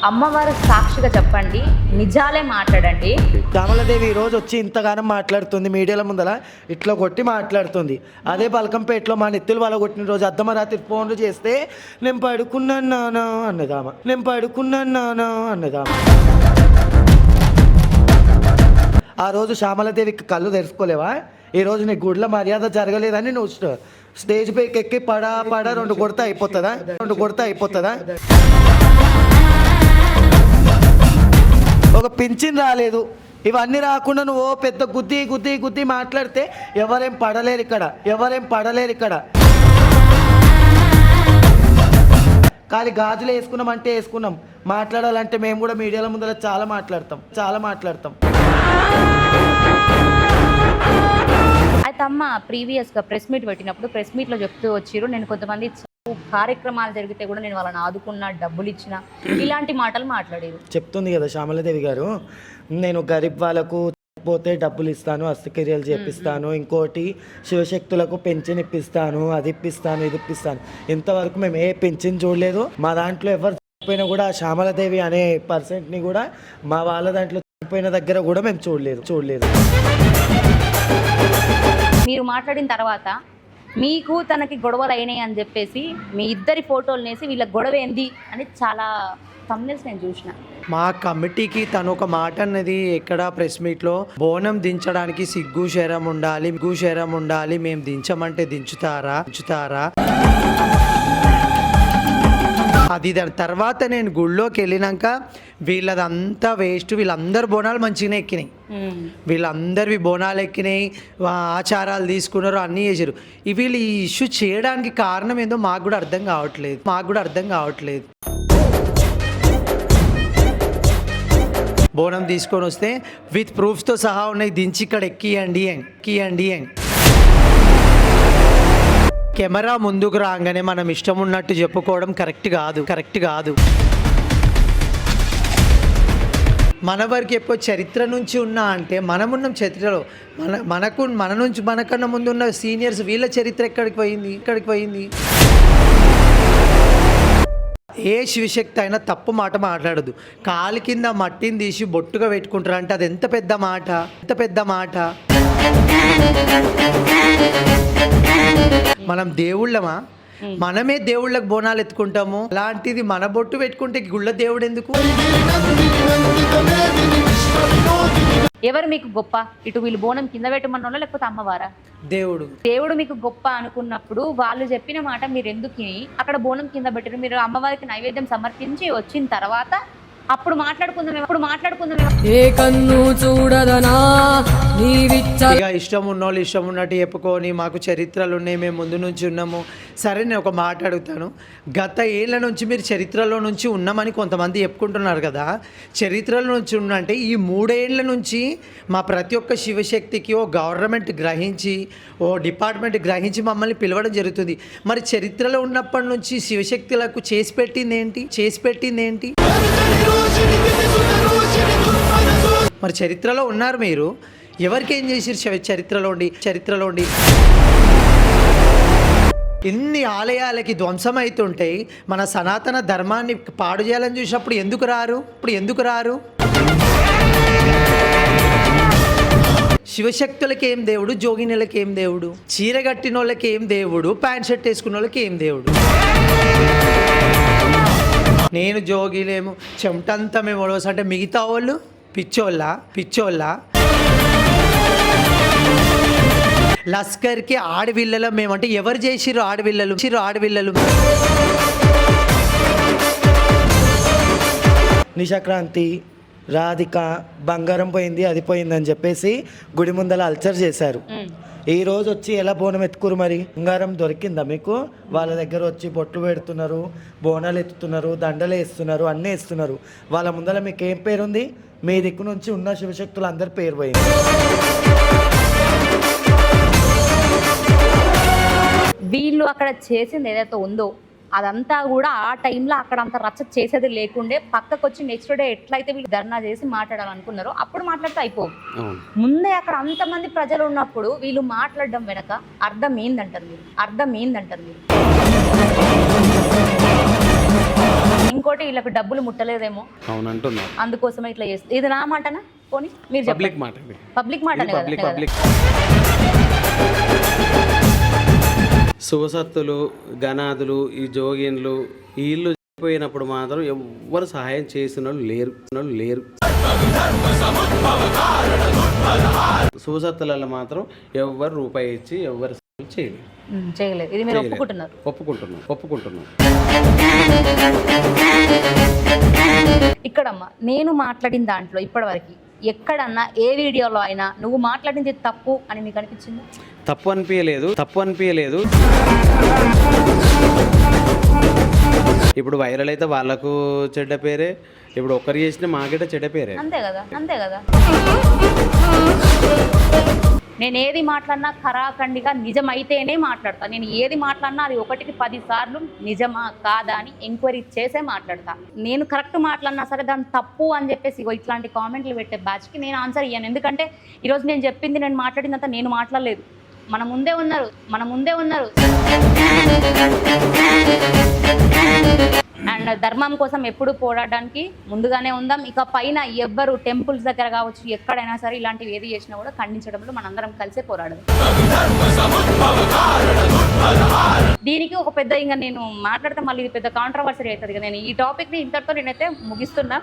అమ్మవారు సాక్షిగా చెప్పండి, నిజాలే మాట్లాడండి. శ్యామలాదేవి ఈ రోజు వచ్చి ఇంతగానం మాట్లాడుతుంది, మీడియాల ముందల ఇట్లా కొట్టి మాట్లాడుతుంది. అదే బల్కంపేటలో మా నెత్తులు వాళ్ళ కొట్టిన రోజు అర్ధమరాత్రి ఫోన్లు చేస్తే నేను పడుకున్నాను నానా అన్నదామా, నేను పడుకున్నాను నానా అన్నదామా. ఆ రోజు శ్యామలాదేవికి కళ్ళు తెరుచుకోలేవా? ఈ రోజు నీ గుడిలో మర్యాద జరగలేదని నువ్వు స్టేజ్ పైకి ఎక్కి పడా పడా రెండు కొడితే అయిపోతుందా? ఒక పింఛన్ రాలేదు, ఇవన్నీ రాకుండా నువ్వు పెద్ద గుద్ది మాట్లాడితే ఎవరేం పడలేరు ఇక్కడ. కానీ గాజులు వేసుకున్నామంటే వేసుకున్నాం, మాట్లాడాలంటే మేము కూడా మీడియాల ముందర చాలా మాట్లాడతాం. అయితే అమ్మ ప్రీవియస్గా ప్రెస్ మీట్ పెట్టినప్పుడు ప్రెస్ మీట్లో చెప్తూ వచ్చారు, నేను కొంతమంది కార్యక్రమాలు జరిగితే కూడా నేను వాళ్ళని ఆదుకున్నా, డబ్బులు ఇచ్చిన, ఇలాంటి మాటలు మాట్లాడారు. చెప్తుంది కదా శ్యామలాదేవి గారు, నేను గరీబ్ వాళ్ళకు పోతే డబ్బులు ఇస్తాను, హస్తక్రియలు చేపిస్తాను, ఇంకోటి శివశక్తులకు పెన్షన్ ఇప్పిస్తాను, అది ఇప్పిస్తాను, ఇది ఇప్పిస్తాను. ఇంతవరకు మేము ఏ పెన్షన్ చూడలేదు. మా దాంట్లో ఎవరు చనిపోయినా కూడా శ్యామలాదేవి అనే పర్సెంట్ని కూడా మా వాళ్ళ దాంట్లో చనిపోయిన దగ్గర కూడా మేము చూడలేదు. మీరు మాట్లాడిన తర్వాత మీకు తనకి గొడవలు అయినాయి అని చెప్పేసి మీ ఇద్దరి ఫోటోలు వేసి వీళ్ళ గొడవ ఏంది అని చాలా thumbnails నేను చూసిన. మా కమిటీకి తను ఒక మాట అన్నది ఎక్కడ ప్రెస్ మీట్లో, బోనం దించడానికి సిగ్గు శరం ఉండాలి, మేము దించమంటే దించుతారా? అది దాని తర్వాత నేను గుళ్ళోకి వెళ్ళినాక వీళ్ళదంతా వేస్ట్, వీళ్ళందరు బోనాలు మంచిగానే ఎక్కినాయి, వీళ్ళందరివి బోనాలు ఎక్కినాయి, ఆచారాలు తీసుకున్నారు, అన్నీ చేశారు. వీళ్ళు ఈ ఇష్యూ చేయడానికి కారణం ఏందో మాకు కూడా అర్థం కావట్లేదు. బోనం తీసుకొని వస్తే విత్ ప్రూఫ్స్తో సహా ఉన్నాయి, దించి ఇక్కడ ఎక్కియండి అని. కెమెరా ముందుకు రాగానే మనం ఇష్టం ఉన్నట్టు చెప్పుకోవడం కరెక్ట్ కాదు. మన వరకు ఎప్పుడు చరిత్ర నుంచి ఉన్నా అంటే మనమున్న చరిత్రలో మనకన్నా ముందు ఉన్న సీనియర్స్ వీళ్ళ చరిత్ర ఎక్కడికి పోయింది? ఏ శివశక్తి అయినా తప్పు మాట మాట్లాడదు. కాలి కింద మట్టిని తీసి బొట్టుగా పెట్టుకుంటారు అంటే అది ఎంత పెద్ద మాట. మనం దేవుళ్ళమా? మనమే దేవుళ్ళకి బోనాలు ఎత్తుకుంటాము, అలాంటిది మన బొట్టు పెట్టుకుంటే గుళ్ళ దేవుడు ఎందుకు? ఎవరు మీకు గొప్ప? ఇటు వీళ్ళు బోనం కింద పెట్టమన్నా లేకపోతే అమ్మవారా? దేవుడు మీకు గొప్ప అనుకున్నప్పుడు వాళ్ళు చెప్పిన మాట మీరు ఎందుకు అక్కడ బోనం కింద పెట్టారు? మీరు అమ్మవారికి నైవేద్యం సమర్పించి వచ్చిన తర్వాత అప్పుడు మాట్లాడుకుందాం. ఏ కన్ను చూడదనా ఇక ఇష్టం ఉన్నోళ్ళు ఇష్టం ఉన్నట్టు చెప్పుకొని మాకు చరిత్రలు ఉన్నాయి, మేము ముందు నుంచి ఉన్నాము. సరే నేను ఒక మాట అడుగుతాను, గత ఏళ్ళ నుంచి మీరు చరిత్రలో నుంచి ఉన్నామని కొంతమంది చెప్పుకుంటున్నారు కదా, చరిత్రలో నుంచి ఉన్నంటే ఈ 3 ఏళ్ల నుంచి మా ప్రతి ఒక్క శివశక్తికి ఓ గవర్నమెంట్ గ్రహించి, ఓ డిపార్ట్మెంట్ గ్రహించి మమ్మల్ని పిలవడం జరుగుతుంది. మరి చరిత్రలో ఉన్నప్పటి నుంచి శివశక్తులకు చేసి పెట్టింది ఏంటి? మరి చరిత్రలో ఉన్నారు మీరు, ఎవరికి ఏం చేసిరు? చరిత్రలో ఉండి ఎన్ని ఆలయాలకి ధ్వంసం అవుతుంటాయి, మన సనాతన ధర్మాన్ని పాడు చేయాలని చూసినప్పుడు ఎందుకు రారు? శివశక్తులకి ఏం దేవుడు, జోగినులకి ఏం దేవుడు, చీర కట్టిన వాళ్ళకి ఏం దేవుడు, ప్యాంట్ షర్ట్ వేసుకున్న వాళ్ళకి ఏం దేవుడు? నేను జోగిలేము చెమటంతా మేము ఒడవస అంటే మిగతా వాళ్ళు పిచ్చోళ్ళ లస్కర్కి ఆడవిల్లలు మేమంటే ఎవరు చేసిర్రు? ఆడవిల్లలు నిశాక్రాంతి, రాధిక బంగారం పోయింది, అది పోయిందని చెప్పేసి గుడి ముందల అల్చర్ చేశారు. ఈ రోజు వచ్చి ఎలా బోనం ఎత్తుకురు? మరి బంగారం దొరికిందా మీకు? వాళ్ళ దగ్గర వచ్చి బొట్లు పెడుతున్నారు, బోనాలు ఎత్తుతున్నారు, దండలు వేస్తున్నారు, అన్నీ వేస్తున్నారు. వాళ్ళ ముందర మీకు ఏం పేరుంది? మీ దిక్కు నుంచి ఉన్న శివశక్తులు అందరి పేరు పోయింది. వీళ్ళు అక్కడ చేసింది ఏదైతే ఉందో అదంతా కూడా ఆ టైంలో అక్కడ అంత రచ్చ చేసేది లేకుండే పక్కకు వచ్చి నెక్స్ట్ డే ఎట్లయితే వీళ్ళు ధర్నా చేసి మాట్లాడాలనుకున్నారో అప్పుడు మాట్లాడితే అయిపోవు. ముందే అక్కడ అంతమంది ప్రజలు ఉన్నప్పుడు వీళ్ళు మాట్లాడడం వెనక అర్థం ఏందంటారు మీరు? ఇంకోటి వీళ్ళకి డబ్బులు ముట్టలేదేమో అవునంటున్నారు. అందుకోసమే ఇట్లా చేస్తుంది. ఇది నా మాటనా? పోనీ మీరు పబ్లిక్ మాట ఇది. పబ్లిక్ మాట పబ్లిక్ శుభసత్తులు గణాదులు ఈ జోగిన్లు వీళ్ళు పోయినప్పుడు మాత్రం ఎవ్వరు సహాయం చేసిన వాళ్ళు లేరు. శుభసత్తులలో మాత్రం ఎవ్వరు రూపాయి ఇచ్చి ఎవ్వరు చేయలేదు. ఇది మీరు ఒప్పుకుంటున్నాం. ఇక్కడమ్మా నేను మాట్లాడిన దాంట్లో ఇప్పటివరకు ఎక్కడన్నా ఏ వీడియోలో అయినా నువ్వు మాట్లాడింది తప్పు అని మీకు అనిపించింది? తప్పు అనిపించలేదు. ఇప్పుడు వైరల్ అయితే వాళ్ళకు చెడ్డ పేరే, ఇప్పుడు ఒక్కరు చేసిన మాకేట చెడ్డ పేరే. అంతే కదా. నేను ఏది మాట్లాడినా ఖరాఖండిగా నిజమైతేనే మాట్లాడతా. నేను ఏది మాట్లాడినా అది 1కి 10 సార్లు నిజమా కాదా అని ఎంక్వైరీ చేసే మాట్లాడతా. నేను కరెక్ట్ మాట్లాడినా సరే దాని తప్పు అని చెప్పేసి ఇట్లాంటి కామెంట్లు పెట్టే బ్యాచ్కి నేను ఆన్సర్ ఇయ్యాను. ఎందుకంటే ఈరోజు నేను చెప్పింది, నేను మాట్లాడిందంతా నేను మాట్లాడలేదు. మన ముందే ఉన్నారు. అండ్ ధర్మం కోసం ఎప్పుడు పోరాడడానికి ముందుగానే ఉందాం. ఇక పైన ఎవ్వరు టెంపుల్స్ దగ్గర కావచ్చు, ఎక్కడైనా సరే ఇలాంటివి ఏది చేసినా కూడా ఖండించడంలో మనందరం కలిసే పోరాడదాం. దీనికి ఒక పెద్ద ఇంకా నేను మాట్లాడితే మళ్ళీ ఇది పెద్ద కాంట్రవర్సరీ అవుతుంది కదా. నేను ఈ టాపిక్ని ఇంతటితో నేనైతే ముగిస్తున్నా.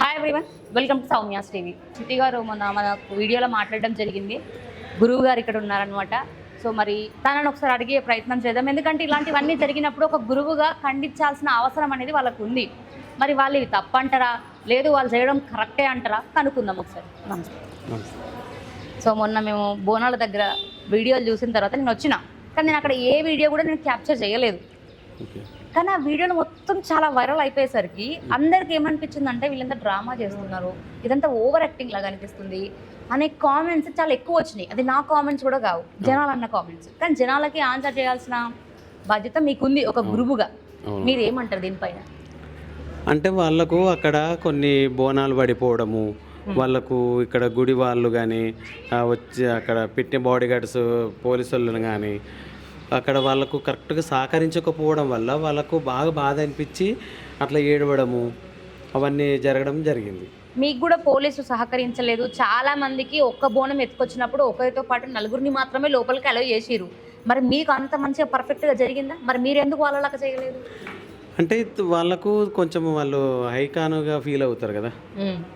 Hi everyone, welcome to Soumya's TV. Shruti garu మన వీడియోలో మాట్లాడడం జరిగింది. గురువు గారు ఇక్కడ ఉన్నారనమాట. సో మరి తనను ఒకసారి అడిగే ప్రయత్నం చేద్దాం. ఎందుకంటే ఇలాంటివన్నీ జరిగినప్పుడు ఒక గురువుగా ఖండించాల్సిన అవసరం అనేది వాళ్ళకు ఉంది. మరి వాళ్ళు ఇవి తప్పంటారా, లేదు వాళ్ళు చేయడం కరెక్టే అంటారా కనుక్కుందాం ఒకసారి. సో మొన్న మేము బోనాల దగ్గర వీడియోలు చూసిన తర్వాత నేను వచ్చిన, కానీ నేను అక్కడ ఏ వీడియో కూడా నేను క్యాప్చర్ చేయలేదు. కానీ ఆ వీడియోలు మొత్తం చాలా వైరల్ అయిపోయేసరికి అందరికి ఏమనిపించింది అంటే వీళ్ళంతా డ్రామా చేస్తున్నారు, ఇదంతా ఓవర్ యాక్టింగ్ లాగా అనిపిస్తుంది అనే కామెంట్స్ చాలా ఎక్కువ వచ్చినాయి. అది నా కామెంట్స్ కూడా కావు, జనాలు అన్న కామెంట్స్. కానీ జనాలకి ఆన్సర్ చేయాల్సిన బాధ్యత మీకుంది ఒక గురువుగా. మీరు ఏమంటారు దీనిపైన? అంటే వాళ్ళకు అక్కడ కొన్ని బోనాలు పడిపోవడము, వాళ్ళకు ఇక్కడ గుడి వాళ్ళు కానీ వచ్చి అక్కడ పెట్టిన బాడీ గార్డ్స్ పోలీసు వాళ్ళని కానీ అక్కడ వాళ్ళకు కరెక్ట్గా సహకరించకపోవడం వల్ల వాళ్ళకు బాగా బాధ అనిపించి అట్లా ఏడవడము అవన్నీ జరగడం జరిగింది. మీకు కూడా పోలీసులు సహకరించలేదు. చాలా మందికి ఒక్క బోనం ఎత్తుకొచ్చినప్పుడు ఒకరితో పాటు 4గురిని మాత్రమే లోపలికి అలౌ చేసిరు. మరి మీకు అంత మంచిగా పర్ఫెక్ట్గా జరిగిందా? మరి మీరు ఎందుకు వాళ్ళలాగా చేయలేదు? అంటే వాళ్ళకు కొంచెం వాళ్ళు హైకానుగా ఫీల్ అవుతారు కదా,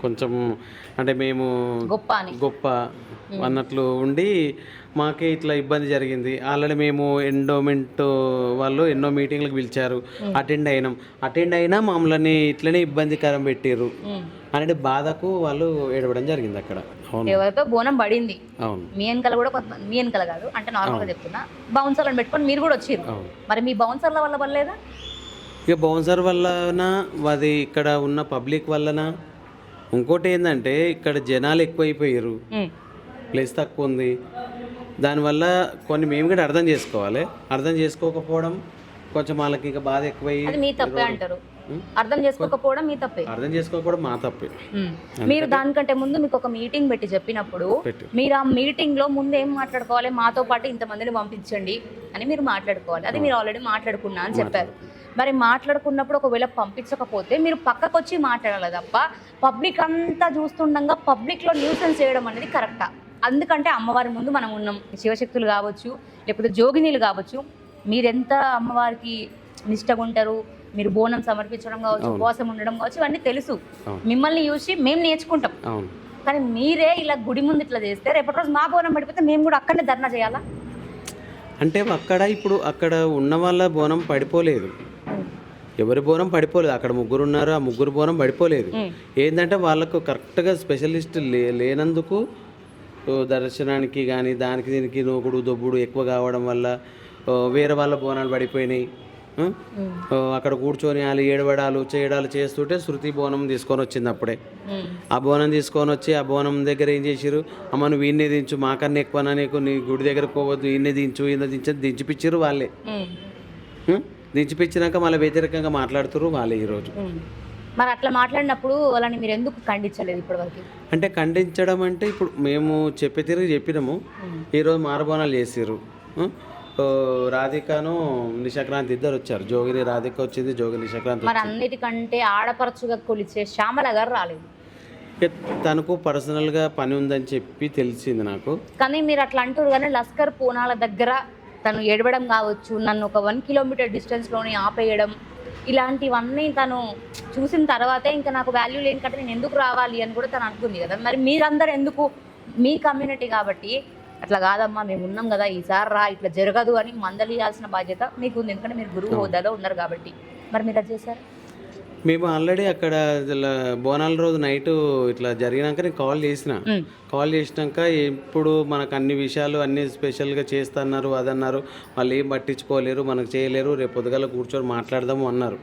కొంచెం అంటే మేము గొప్ప అన్నట్లు ఉండి మాకే ఇట్లా ఇబ్బంది జరిగింది. ఆల్రెడీ మేము ఎండోమెంట్ వాళ్ళు ఎన్నో మీటింగ్లకు పిలిచారు, అటెండ్ అయినా మమ్మల్ని ఇట్లనే ఇబ్బందికరం పెట్టారు అనే బాధకు వాళ్ళు ఏడవడం జరిగింది అక్కడ. ఎవరితో బోనం పడింది. అవును, మీ వెనకాల కూడా కొంతమంది, మీ వెనకాల కాదు అంటే నార్మల్గా చెప్తున్నా, బౌన్సర్లను పెట్టుకొని మీరు కూడా వచ్చారు. మరి మీ బౌన్సర్ల వల్ల పడలేదా? ఇక బౌన్సర్ వలన, అది ఇక్కడ ఉన్న పబ్లిక్ వలన. ఇంకోటి ఏంటంటే ఇక్కడ జనాలు ఎక్కువైపోయారు, ప్లేస్ తక్కువ ఉంది. దానివల్ల కొన్ని మేము కూడా అర్థం చేసుకోవాలి. అర్థం చేసుకోకపోవడం కొంచెం వాళ్ళకి ఇంకా బాధ ఎక్కువయ్యి మీ తప్పే అంటారు. అర్థం చేసుకోకపోవడం మీ తప్పే, అర్థం చేసుకోకపోవడం మా తప్పే. మీరు దానికంటే ముందు మీకు ఒక మీటింగ్ పెట్టి చెప్పినప్పుడు మీరు ఆ మీటింగ్ లో ముందు ఏం మాట్లాడుకోవాలి, మాతో పాటు ఇంతమందిని పంపించండి అని మీరు మాట్లాడుకోవాలి. అది మీరు ఆల్రెడీ మాట్లాడుకున్నా అని చెప్పారు. మరి మాట్లాడుకున్నప్పుడు ఒకవేళ పంపించకపోతే మీరు పక్కకు వచ్చి మాట్లాడాలి తప్ప పబ్లిక్ అంతా చూస్తుండగా పబ్లిక్లో న్యూసెన్స్ చేయడం అనేది కరెక్టా? అందుకంటే అమ్మవారి ముందు మనం ఉన్నాం. శివశక్తులు కావచ్చు, లేకపోతే జోగినీలు కావచ్చు, మీరెంత అమ్మవారికి నిష్టగా ఉంటారు, మీరు బోనం సమర్పించడం కావచ్చు, ఉపవాసం ఉండడం కావచ్చు, ఇవన్నీ తెలుసు. మిమ్మల్ని చూసి మేము నేర్చుకుంటాం. కానీ మీరే ఇలా గుడి ముందు ఇట్లా చేస్తే రేపటి రోజు మా బోనం పడిపోతే మేము కూడా అక్కడనే ధర్నా చేయాలా? అంటే అక్కడ ఉన్న వాళ్ళ బోనం పడిపోలేదు, ఎవరి బోనం పడిపోలేదు. అక్కడ 3 ఉన్నారు, ఆ 3 బోనం పడిపోలేదు. ఏంటంటే వాళ్ళకు కరెక్ట్గా స్పెషలిస్ట్ లేనందుకు దర్శనానికి కానీ దానికి దీనికి నోకుడు దొబ్బుడు ఎక్కువ కావడం వల్ల వేరే వాళ్ళ బోనాలు పడిపోయినాయి. అక్కడ కూర్చొని వాళ్ళు ఏడవడాలు చేయడాలు చేస్తుంటే శృతి బోనం తీసుకొని వచ్చింది. అప్పుడే ఆ బోనం తీసుకొని వచ్చి ఆ బోనం దగ్గర ఏం చేసిరు, అమ్మ నువ్వు ఈయనే దించు, మాకన్నా ఎక్కువనా నీకు, నీ గుడి దగ్గరకు పోవద్దు, ఈయనే దించిపిచ్చిరు వాళ్ళే. దించిపిచ్చినాక మళ్ళీ వ్యతిరేకంగా మాట్లాడుతున్నారు వాళ్ళే ఈరోజు. మరి అట్లా మాట్లాడినప్పుడు వాళ్ళని మీరు ఎందుకు ఖండించలేదు ఇప్పటివరకు? అంటే ఖండించడం అంటే ఇప్పుడు మేము తిరిగి చెప్పినాము, ఈరోజు మారబోనాలు చేసిర్రు, రాధికను నిశాక్రాంతి ఇద్దరు వచ్చారు. జోగిని రాధిక వచ్చింది, జోగి నిశాక్రాంతి మరి అన్నిటికంటే ఆడపరచుగా కొలిచే శ్యామల గారు రాలేదు. తనకు పర్సనల్గా పని ఉందని చెప్పి తెలిసింది నాకు. కానీ మీరు అట్లా అంటారు కానీ లస్కర్ పూనాల దగ్గర తను ఏడవడం కావచ్చు, నన్ను ఒక 1 కిలోమీటర్ డిస్టెన్స్లోనే ఆపేయడం, ఇలాంటివన్నీ తను చూసిన తర్వాతే ఇంకా నాకు వాల్యూ లేని కంటే నేను ఎందుకు రావాలి అని కూడా తను అనుకుంది కదా. మరి మీరందరూ ఎందుకు, మీ కమ్యూనిటీ కాబట్టి అట్లా కాదమ్మా మేము ఉన్నాం కదా ఈసారి రా, ఇట్లా జరగదు అని మందలియాల్సిన బాధ్యత మీకు ఉంది, ఎందుకంటే మీరు గురువు హోదాలో ఉన్నారు కాబట్టి. మరి మీరు అది చేశారు? మేము ఆల్రెడీ అక్కడ బోనాల రోజు నైట్ ఇట్లా జరిగినాక నేను కాల్ చేసినాక ఇప్పుడు మనకు అన్ని విషయాలు అన్ని స్పెషల్గా చేస్తున్నారు అదన్నారు, వాళ్ళు ఏం పట్టించుకోలేరు, మనకు చేయలేరు, రేపు పొద్దుగాల కూర్చొని మాట్లాడదాము అన్నారు,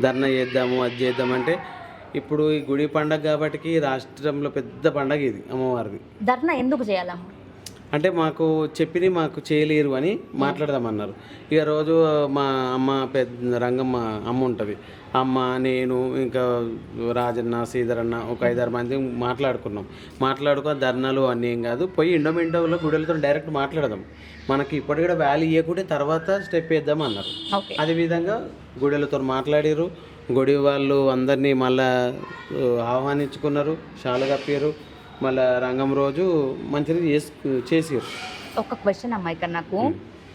ధర్నా చేద్దాము అది చేద్దామంటే. ఇప్పుడు ఈ గుడి పండగ కాబట్టి రాష్ట్రంలో పెద్ద పండగ ఇది అమ్మవారిది. ధర్నా ఎందుకు చేయాలమ్మా? అంటే మాకు మాకు చేయలేరు అని మాట్లాడదామన్నారు. ఇక రోజు మా అమ్మ పెద్ద రంగమ్మ అమ్మ ఉంటుంది, అమ్మ నేను ఇంకా రాజన్న శ్రీధరన్న ఒక 5-6 మంది మాట్లాడుకొని ధర్నాలు అన్నీ ఏం కాదు, పోయి ఇండోమెంటోలో గుడిలతో డైరెక్ట్ మాట్లాడదాం, మనకి ఇప్పటి కూడా వాల్యూ ఇవ్వకుంటే తర్వాత స్టెప్ వేద్దాం అన్నారు. అదేవిధంగా గుడిలతో మాట్లాడారు, గుడి వాళ్ళు అందరినీ మళ్ళా ఆహ్వానించుకున్నారు, షాలు కప్పారు, మళ్ళీ రంగం రోజు మంచిగా చేసారు. ఒక క్వశ్చన్ అమ్మ ఇక్కడ నాకు,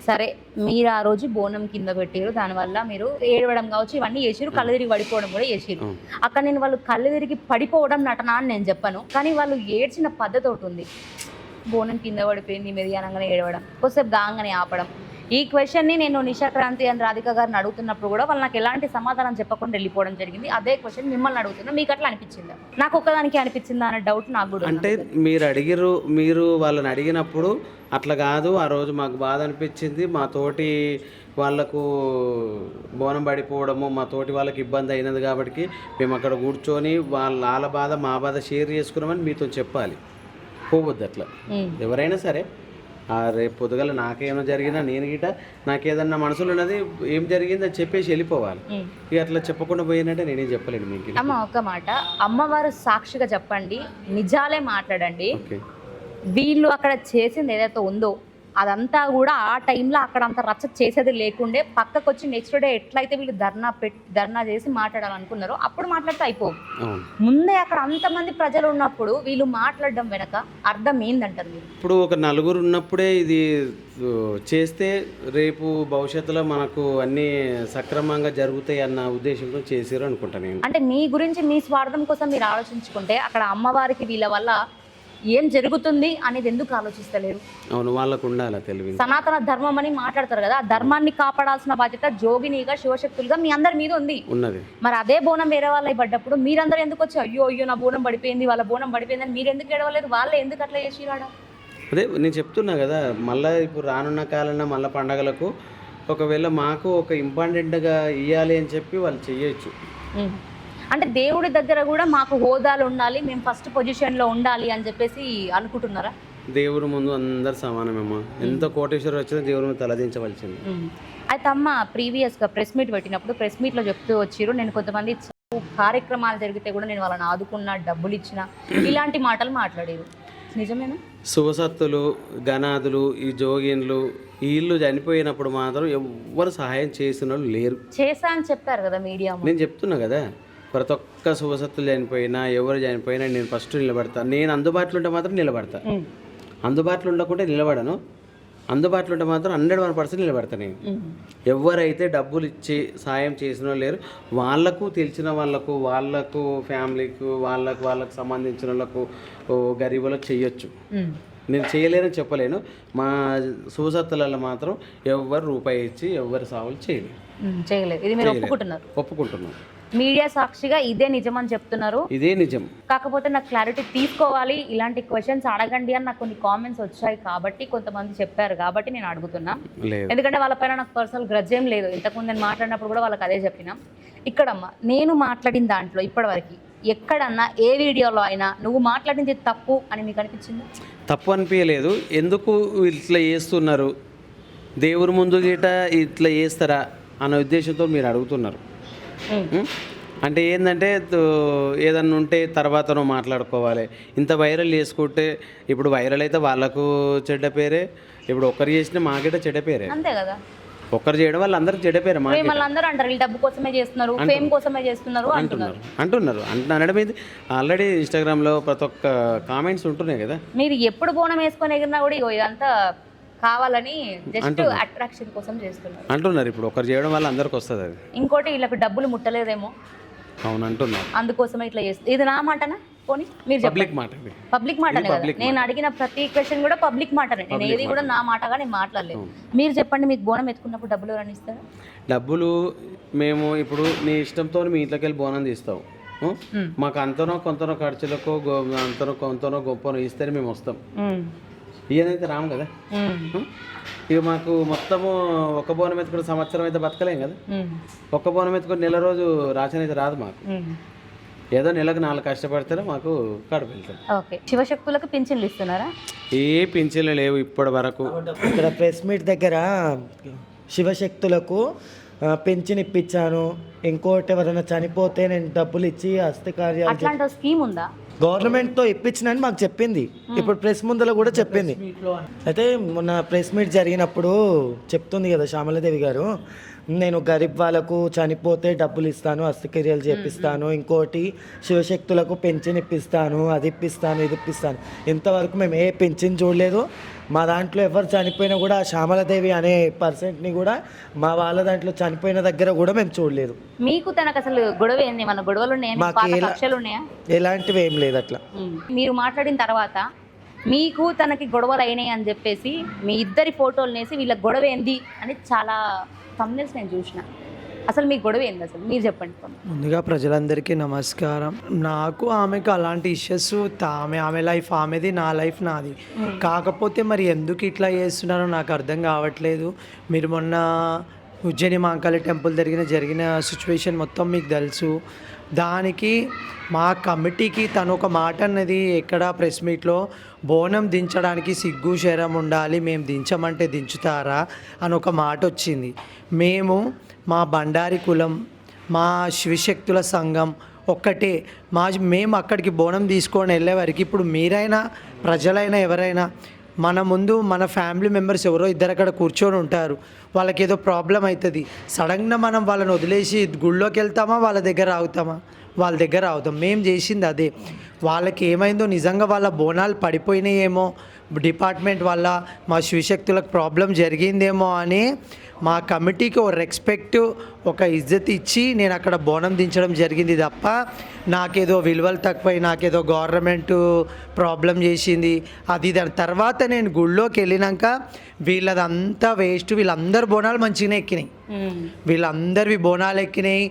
సరే మీరు ఆ రోజు బోనం కింద పెట్టారు, దానివల్ల మీరు ఏడవడం కావచ్చు ఇవన్నీ చేసారు, కళ్ళు తిరిగి పడిపోవడం కూడా చేసారు. అక్కడ నేను వాళ్ళు కళ్ళు తిరిగి పడిపోవడం నటన అని నేను చెప్పను, కానీ వాళ్ళు ఏడ్చిన పద్ధతి ఒకటి ఉంది, బోనం కింద పడిపోయింది మెదియానంగానే ఏడవడం, కొద్దిసేపు గాంగానే ఆపడం. ఈ క్వశ్చన్ని నేను నిశాక్రాంతి అని రాధిక గారిని అడుగుతున్నప్పుడు కూడా వాళ్ళు నాకు ఎలాంటి సమాధానం చెప్పకుండా వెళ్ళిపోవడం జరిగింది. అదే క్వశ్చన్ మిమ్మల్ని అడుగుతున్నా, మీకు అట్లా అనిపించిందా? నాకు ఒక్కదానికి అనిపించిందా అనే డౌట్ నాకు కూడా. అంటే మీరు వాళ్ళని అడిగినప్పుడు అట్లా కాదు, ఆ రోజు మాకు బాధ అనిపించింది, మా తోటి వాళ్ళకు బోనం పడిపోవడము, మా తోటి వాళ్ళకి ఇబ్బంది అయినది కాబట్టి మేము అక్కడ కూర్చొని వాళ్ళ బాధ మా బాధ షేర్ చేసుకున్నామని మీతో చెప్పాలి, పోవద్దు అట్లా. ఎవరైనా సరే రేపు పొద్దుగల నాకేమైనా జరిగినా నేను గిట నాకేదన్నా మనసులో ఉన్నది ఏం జరిగింది అని చెప్పేసి వెళ్ళిపోవాలి. ఇక అట్లా చెప్పకుండా పోయినట్టే నేనేం చెప్పలేను మీకు. అమ్మ ఒక మాట, అమ్మవారు సాక్షిగా చెప్పండి, నిజాలే మాట్లాడండి, వీళ్ళు అక్కడ చేసింది ఏదైతే ఉందో అదంతా కూడా ఆ టైంలో అక్కడ అంత రచ్చ చేసేది లేకుండే పక్కకు వచ్చి నెక్స్ట్ డే ఎట్లయితే వీళ్ళు ధర్నా చేసి మాట్లాడాలనుకున్నారో అప్పుడు మాట్లాడితే అయిపోవు. ముందే అక్కడ అంతమంది ప్రజలు ఉన్నప్పుడు వీళ్ళు మాట్లాడడం వెనక అర్థం ఏందంటారు మీరు? ఇప్పుడు ఒక నలుగురు ఉన్నప్పుడే ఇది చేస్తే రేపు భవిష్యత్తులో మనకు అన్నీ సక్రమంగా జరుగుతాయి అన్న ఉద్దేశంతో చేసారు అనుకుంటా నేను. అంటే మీ గురించి మీ స్వార్థం కోసం మీరు ఆలోచించుకుంటే అక్కడ అమ్మవారికి వీళ్ళ వల్ల ఏం జరుగుతుంది అనేది ఎందుకు ఆలోచిస్తలేరు? అవును, వాళ్ళకు ఉండాలి తెలివి. సనాతన ధర్మం అని మాట్లాడతారు కదా, ఆ ధర్మాన్ని కాపాడాల్సిన బాధ్యత జోగినిగా శివశక్తులుగా మీ అందరి మీద ఉన్నది. మరి అదే బోనం వేరే వాళ్ళకి పడ్డప్పుడు మీరందరూ ఎందుకు వచ్చి అయ్యో నా బోనం పడిపోయింది, వాళ్ళ బోనం పడిపోయింది అని మీరు ఎందుకు ఏడవలేదు? వాళ్ళే ఎందుకు అట్లా చేసిరాడా? అదే నేను చెప్తున్నా కదా, మళ్ళీ ఇప్పుడు రానున్న కాలంలో మళ్ళీ పండగలకు ఒకవేళ మాకు ఒక ఇంపార్టెంట్గా ఇవ్వాలి అని చెప్పి వాళ్ళు చెయ్యొచ్చు. అంటే దేవుడి దగ్గర కూడా మాకు హోదాలు ఉండాలి, మేము ఫస్ట్ పొజిషన్లో ఉండాలి అని చెప్పేసి అనుకుంటున్నారా? దేవుడు ముందు అందరు సమానమేమో, ఎంత కోటేశ్వరం వచ్చినా దేవుడి ముందు తలదించవలసింది. అయితే అమ్మ ప్రీవియస్గా ప్రెస్ మీట్ పెట్టినప్పుడు ప్రెస్ మీట్లో చెప్తూ వచ్చారు, నేను కొంతమంది కార్యక్రమాలు జరిగితే కూడా నేను వాళ్ళని ఆదుకున్నా, డబ్బులు ఇచ్చిన, ఇలాంటి మాటలు మాట్లాడారు, నిజమేనా? శుభసత్తులు, గణాదులు, ఈ జోగిన్లు వీళ్ళు చనిపోయినప్పుడు మాత్రం ఎవ్వరు సహాయం చేసిన వాళ్ళు లేరు. చేశా అని చెప్పారు కదా మీడియా. నేను చెప్తున్నా కదా, ప్రతి ఒక్క శుభసత్తులు చనిపోయినా ఎవరు చనిపోయినా నేను ఫస్ట్ నిలబడతాను. నేను అందుబాటులో ఉంటే మాత్రం నిలబడతా, అందుబాటులో ఉండకుంటే నిలబడను, అందుబాటులో ఉంటే మాత్రం 101% నిలబడతా నేను. ఎవరైతే డబ్బులు ఇచ్చి సాయం చేసిన లేరు వాళ్ళకు తెలిసిన వాళ్ళకు ఫ్యామిలీకు వాళ్ళకు సంబంధించిన వాళ్ళకు గరీబులకు చెయ్యొచ్చు. నేను చేయలేనని చెప్పలేను, మా శుభసత్తులలో మాత్రం ఎవరు రూపాయి ఇచ్చి ఎవరు సావులు చేయలేదు. ఇది మీరు ఒప్పుకుంటున్నారు? మీడియా సాక్షిగా ఇదే నిజం అని చెప్తున్నారు. ఇదే నిజం. కాకపోతే నాకు క్లారిటీ తీసుకోవాలి, ఇలాంటి క్వశ్చన్స్ అడగండి అని నాకు కొన్ని కామెంట్స్ వచ్చాయి కాబట్టి, కొంతమంది చెప్పారు కాబట్టి నేను అడుగుతున్నా. ఎందుకంటే వాళ్ళపైన నాకు పర్సనల్ గ్రడ్జ్ ఏం లేదు, ఇంతకుముందు నేను మాట్లాడినప్పుడు కూడా వాళ్ళకి అదే చెప్పినా. ఇక్కడమ్మా నేను మాట్లాడిన దాంట్లో ఇప్పటివరకు ఎక్కడన్నా ఏ వీడియోలో అయినా నువ్వు మాట్లాడింది తప్పు అని మీకు అనిపించింది? తప్పు అనిపించలేదు. ఎందుకు ఇట్లా చేస్తున్నారు, దేవుడి ముందు గిట ఇట్లా చేస్తారా అన్న ఉద్దేశంతో మీరు అడుగుతున్నారు. అంటే ఏంటంటే ఏదన్నా ఉంటే తర్వాత మాట్లాడుకోవాలి. ఇంత వైరల్ చేసుకుంటే ఇప్పుడు వైరల్ అయితే వాళ్ళకు చెడ్డ పేరే, ఇప్పుడు ఒక్కరు చేసిన మాకేట చెడ్డ పేరే, అంతే కదా. ఒక్కరు చేయడం వల్ల అందరికి చెడ్డ పేరే. మళ్ళీ అందరూ అంటారు వీళ్ళు డబ్బు కోసమే చేస్తున్నారు, ఫేమ్ కోసమే చేస్తున్నారు అంటున్నారు. అనడం ఇది ఆల్రెడీ ఇన్స్టాగ్రామ్లో ప్రతి ఒక్క కామెంట్స్ ఉంటున్నాయి కదా. మీరు ఎప్పుడు బోనం వేసుకొని ఎగిరినా కూడా ఇగో ఇదంతా కావాలని జస్ట్ అట్రాక్షన్ కోసం చేస్తున్నారు అంటున్నారు. ఇప్పుడు ఒకరు చేయడం వల్ల అందరికి వస్తుంది అది. ఇంకోటి వీళ్ళకి డబ్బులు ముట్టలేదేమో, అవును అంటున్నారు, అందుకోసమే ఇట్లా చేస్తుంది. ఇది నా మాటనా? పోనీ మీరు పబ్లిక్ మాట, పబ్లిక్ మాటనే కదా. నేను అడిగిన ప్రతి క్వశ్చన్ కూడా పబ్లిక్ మాటనే, నేను ఏది కూడా నా మాటగా నేను మాట్లాడలేదు. మీరు చెప్పండి, మీకు బోనం ఎత్తుకున్నప్పుడు డబ్బులు ఎవరైనా ఇస్తారా? డబ్బులు మేము ఇప్పుడు నీ ఇష్టంతో మీ ఇంట్లోకి వెళ్ళి బోనం తీస్తావు, మాకు అంతనో కొంతనో ఖర్చులకో అంతనో కొంతనో గొప్పనో ఇస్తేనే మేము వస్తాం. ఇవన్నైతే రాము కదా. ఇక మాకు మొత్తము ఒక్క బోనం ఎత్తుకుని సంవత్సరం అయితే బతకలేం కదా. ఒక్క బోనం ఎత్తుకుని నెల రోజు రాషన్ అయితే రాదు మాకు. ఏదో నెలకు 4 కష్టపడితేనే మాకు కడుపు వెళ్తాం. ఓకే. శివశక్తులకు పింఛన్లు ఇస్తున్నారా? ఏ పింఛన్లు లేవు ఇప్పటి వరకు. ఇక్కడ ప్రెస్ మీట్ దగ్గర శివశక్తులకు పెన్షన్ ఇప్పించాను, ఇంకోటి ఎవరైనా చనిపోతే నేను డబ్బులు ఇచ్చి హస్తకార్యాలు అట్లాంటి స్కీమ్ ఉందా? గవర్నమెంట్తో ఇప్పించినని మాకు చెప్పింది. ఇప్పుడు ప్రెస్ ముందర కూడా చెప్పింది. అయితే మొన్న ప్రెస్ మీట్ జరిగినప్పుడు చెప్తుంది కదా శ్యామలాదేవి గారు, నేను గరీబ్ వాళ్ళకు చనిపోతే డబ్బులు ఇస్తాను, హస్తక్రియలు చేపిస్తాను, ఇంకోటి శివశక్తులకు పెన్షన్ ఇప్పిస్తాను, అది ఇప్పిస్తాను, ఇది ఇప్పిస్తాను. ఇంతవరకు మేము ఏ పెన్షన్ చూడలేదు. మా దాంట్లో ఎవరు చనిపోయినా కూడా ఆ శ్యామలాదేవి అనే పర్సెంట్ని కూడా మా వాళ్ళ దాంట్లో చనిపోయిన దగ్గర కూడా మేము చూడలేదు. మీకు తనకు అసలు గొడవ ఏంది? మన గొడవలు ఉన్నాయా? ఎలాంటివి ఏం లేదు అట్లా. మీరు మాట్లాడిన తర్వాత మీకు తనకి గొడవలు అయినాయి అని చెప్పేసి మీ ఇద్దరి ఫోటోలు వేసి వీళ్ళ గొడవ ఏంది అని చాలా thumbnails నేను చూసిన. అసలు మీ గొడవ ఏంది అసలు మీరు చెప్పండి. ముందుగా ప్రజలందరికీ నమస్కారం. నాకు ఆమెకు అలాంటి ఇష్యూస్, ఆమె లైఫ్ ఆమెది, నా లైఫ్ నాది. కాకపోతే మరి ఎందుకు ఇట్లా చేస్తున్నారో నాకు అర్థం కావట్లేదు. మీరు మొన్న ఉజ్జయిని మహాకాళి టెంపుల్ జరిగిన సిచ్యువేషన్ మొత్తం మీకు తెలుసు. దానికి మా కమిటీకి తను ఒక మాట అన్నది ఎక్కడ ప్రెస్ మీట్లో, బోనం దించడానికి సిగ్గు శరం ఉండాలి, మేము దించమంటే దించుతారా అని ఒక మాట వచ్చింది. మేము మా బండారి కులం, మా శివశక్తుల సంఘం ఒక్కటే. మేము అక్కడికి బోనం తీసుకొని వెళ్ళేవారికి ఇప్పుడు మీరైనా ప్రజలైనా ఎవరైనా మన ముందు మన ఫ్యామిలీ మెంబర్స్ ఎవరో ఇద్దరు అక్కడ కూర్చొని ఉంటారు, వాళ్ళకి ఏదో ప్రాబ్లం అవుతుంది. సడన్గా మనం వాళ్ళని వదిలేసి గుళ్ళోకి వెళ్తామా, వాళ్ళ దగ్గర ఆగుతామా? వాళ్ళ దగ్గర ఆగుతాం. మేము చేసింది అదే. వాళ్ళకి ఏమైందో నిజంగా వాళ్ళ బోనాలు పడిపోయినాయేమో, డిపార్ట్మెంట్ వల్ల మా శివశక్తులకు ప్రాబ్లం జరిగిందేమో అని మా కమిటీకి ఒక రెస్పెక్ట్, ఒక ఇజ్జత్ ఇచ్చి నేను అక్కడ బోనం దించడం జరిగింది తప్ప నాకేదో విలువలు తక్కువై నాకేదో గవర్నమెంట్ ప్రాబ్లం చేసింది అది. దాని తర్వాత నేను గుళ్ళోకి వెళ్ళినాక వీళ్ళదంతా వేస్ట్, వీళ్ళందరు బోనాలు మంచిగానే ఎక్కినాయి, వీళ్ళందరివి బోనాలు ఎక్కినాయి,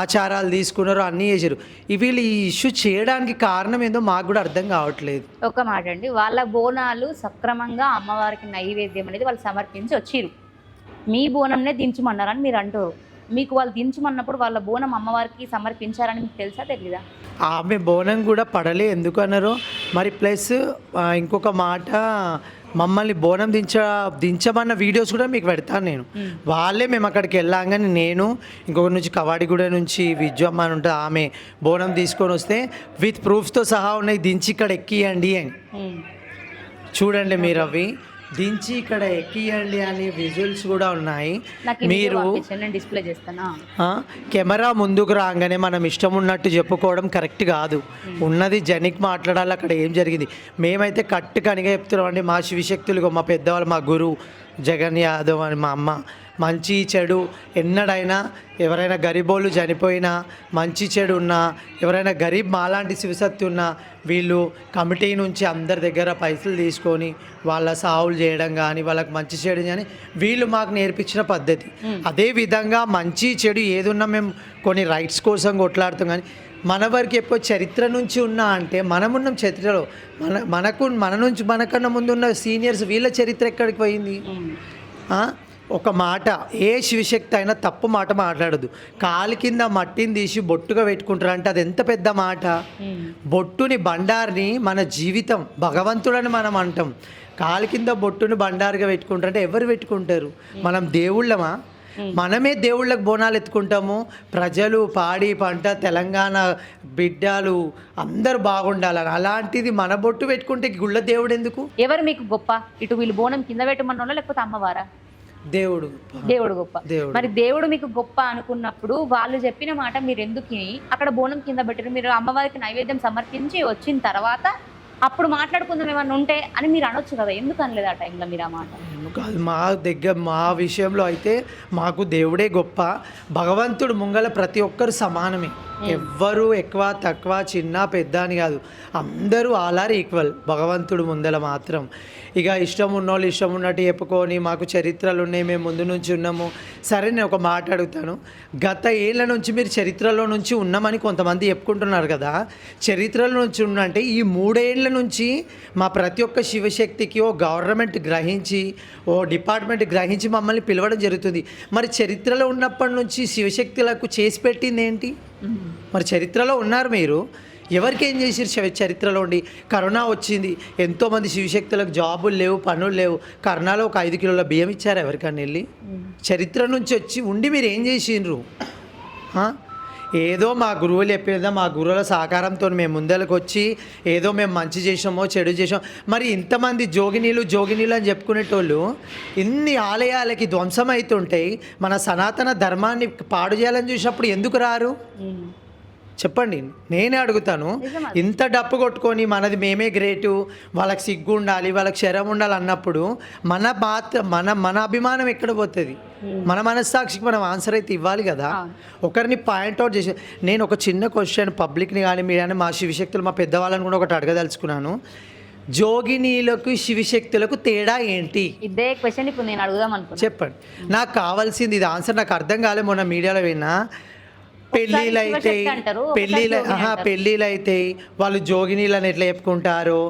ఆచారాలు తీసుకున్నారు, అన్నీ చేశారు. వీళ్ళు ఈ ఇష్యూ చేయడానికి కారణం ఏందో మాకు కూడా అర్థం కావట్లేదు. ఒక మాట అండి, వాళ్ళ బోనాలు సక్రమంగా అమ్మవారికి నైవేద్యం అనేది వాళ్ళు సమర్పించి వచ్చిరు, మీ బోనంనే దించమన్నారని మీరు అంటారు. మీకు వాళ్ళు దించమన్నప్పుడు వాళ్ళ బోనం అమ్మవారికి సమర్పించారని మీకు తెలుసా తెలీదా? ఆమె బోనం కూడా పడలే ఎందుకు అన్నారు మరి. ప్లస్ ఇంకొక మాట, మమ్మల్ని బోనం దించమన్న వీడియోస్ కూడా మీకు పెడతాను నేను. వాళ్ళే మేము అక్కడికి వెళ్ళాగానే నేను ఇంకొక నుంచి కవాడిగూడ నుంచి విజ్జమ్మ అని ఉంటుంది, ఆమె బోనం తీసుకొని వస్తే విత్ ప్రూఫ్స్తో సహా ఉన్నాయి, దించి ఇక్కడ ఎక్కియండి అని. చూడండి మీరు, అవి దించి ఇక్కడ ఎక్కియండి అని విజువల్స్ కూడా ఉన్నాయి. మీరు డిస్ప్లే చేస్తానా? కెమెరా ముందుకు రాగానే మనం ఇష్టం ఉన్నట్టు చెప్పుకోవడం కరెక్ట్ కాదు. ఉన్నది జనికి మాట్లాడాలి, అక్కడ ఏం జరిగింది. మేమైతే కనిగా చెప్తున్నామండి. మా శివశక్తులు, మా పెద్దవాళ్ళు, మా గురువు జగన్ యాదవ్ అని మా అమ్మ, మంచి చెడు ఎన్నడైనా ఎవరైనా గరీబోళ్ళు చనిపోయినా, మంచి చెడు ఉన్నా, ఎవరైనా గరీబ్ మాలాంటి శివశక్తి ఉన్నా వీళ్ళు కమిటీ నుంచి అందరి దగ్గర పైసలు తీసుకొని వాళ్ళ సావులు చేయడం కానీ, వాళ్ళకి మంచి చెడు కానీ వీళ్ళు మాకు నేర్పించిన పద్ధతి. అదేవిధంగా మంచి చెడు ఏదున్నా మేము కొన్ని రైట్స్ కోసం కొట్లాడుతాం. కానీ మన వరకు ఎప్పుడు చరిత్ర నుంచి ఉన్నా అంటే మనమున్నాం చరిత్రలో, మనకన్నా ముందు ఉన్న సీనియర్స్ వీళ్ళ చరిత్ర ఎక్కడికి పోయింది? ఒక మాట, ఏ శివశక్తి అయినా తప్పు మాట మాట్లాడదు. కాలి కింద మట్టిని తీసి బొట్టుగా పెట్టుకుంటారు అంటే అది ఎంత పెద్ద మాట. బొట్టుని బండారిని మన జీవితం, భగవంతుడని మనం అంటాం. కాలి కింద బొట్టుని బండారుగా పెట్టుకుంటారు అంటే ఎవరు పెట్టుకుంటారు? మనం దేవుళ్ళమా? మనమే దేవుళ్ళకి బోనాలు ఎత్తుకుంటాము. ప్రజలు పాడి పంట తెలంగాణ బిడ్డలు అందరూ బాగుండాలని. అలాంటిది మన బొట్టు పెట్టుకుంటే గుళ్ళ దేవుడు ఎందుకు? ఎవరు మీకు గొప్ప? ఇటు వీళ్ళు బోనం కింద పెట్టమన్నోళ్ళ లేకపోతే అమ్మవారా? దేవుడు. దేవుడు గొప్ప. దేవుడు. మరి దేవుడు మీకు గొప్ప అనుకున్నప్పుడు వాళ్ళు చెప్పిన మాట మీరు ఎందుకు అక్కడ బోనం కింద పెట్టారు? మీరు అమ్మవారికి నైవేద్యం సమర్పించి వచ్చిన తర్వాత అప్పుడు మాట్లాడుకుందాం ఏమన్నా ఉంటే అని మీరు అనొచ్చు కదా, ఎందుకు అనలేదు ఆ టైంలో మీరు ఆ మాట? కాదు, మా విషయంలో అయితే మాకు దేవుడే గొప్ప. భగవంతుడు ముంగల ప్రతి ఒక్కరు సమానమే. ఎవ్వరు ఎక్కువ తక్కువ చిన్న పెద్ద అని కాదు, అందరూ ఆల్ ఆర్ ఈక్వల్ భగవంతుడు ముందల మాత్రం. ఇక ఇష్టం ఉన్నోళ్ళు ఇష్టం ఉన్నట్టు చెప్పుకొని మాకు చరిత్రలు ఉన్నాయి, మేము ముందు నుంచి ఉన్నాము. సరే, నేను ఒక మాట అడుగుతాను. గత ఏళ్ళ నుంచి మీరు చరిత్రలో నుంచి ఉన్నామని కొంతమంది చెప్పుకుంటున్నారు కదా, చరిత్రలో నుంచి ఉన్నంటే ఈ 3 ఏళ్ళ నుంచి మా ప్రతి ఒక్క శివశక్తికి ఓ గవర్నమెంట్ గ్రహించి ఓ డిపార్ట్మెంట్ గ్రహించి మమ్మల్ని పిలవడం జరుగుతుంది. మరి చరిత్రలో ఉన్నప్పటి నుంచి శివశక్తులకు చేసి పెట్టింది ఏంటి? మరి చరిత్రలో ఉన్నారు మీరు, ఎవరికి ఏం చేసిరు? చరిత్రలో ఉండి కరోనా వచ్చింది, ఎంతోమంది శివశక్తులకు జాబులు లేవు, పనులు లేవు. కరోనాలో ఒక 5 కిలోల బియ్యం ఇచ్చారు ఎవరికన్నా వెళ్ళి? చరిత్ర నుంచి వచ్చి ఉండి మీరు ఏం చేసిండ్రు? ఏదో మా గురువులు చెప్పేదా, మా గురువుల సహకారంతో మేము ముందరకు వచ్చి ఏదో మేము మంచి చేసామో చెడు చేసాం. మరి ఇంతమంది జోగినీలు అని చెప్పుకునేటోళ్ళు ఇన్ని ఆలయాలకి ధ్వంసం అవుతుంటాయి, మన సనాతన ధర్మాన్ని పాడు చేయాలని చూసినప్పుడు ఎందుకు రారు? చెప్పండి, నేనే అడుగుతాను. ఇంత డప్పు కొట్టుకొని మనది మేమే గ్రేటు, వాళ్ళకి సిగ్గు ఉండాలి, వాళ్ళకి శరం ఉండాలి అన్నప్పుడు మన అభిమానం ఎక్కడ పోతుంది? మన మనస్సాక్షికి మనం ఆన్సర్ అయితే ఇవ్వాలి కదా. ఒకరిని పాయింట్అవుట్ చేసి నేను ఒక చిన్న క్వశ్చన్ పబ్లిక్ని కానీ మీడియాని మా శివశక్తులు మా పెద్దవాళ్ళని కూడా ఒకటి అడగదలుచుకున్నాను. జోగినీలకు శివశక్తులకు తేడా ఏంటి? ఇదే క్వశ్చన్ ఇప్పుడు నేను అడుగుదాం అనుకున్నాను. చెప్పండి, నాకు కావాల్సింది ఇది ఆన్సర్. నాకు అర్థం కాలే, మొన్న మీడియాలో విన్నా పెళ్ళిళ్ళు అయితే వాళ్ళు జోగినీళ్ళని ఎట్లా చెప్పుకుంటారో,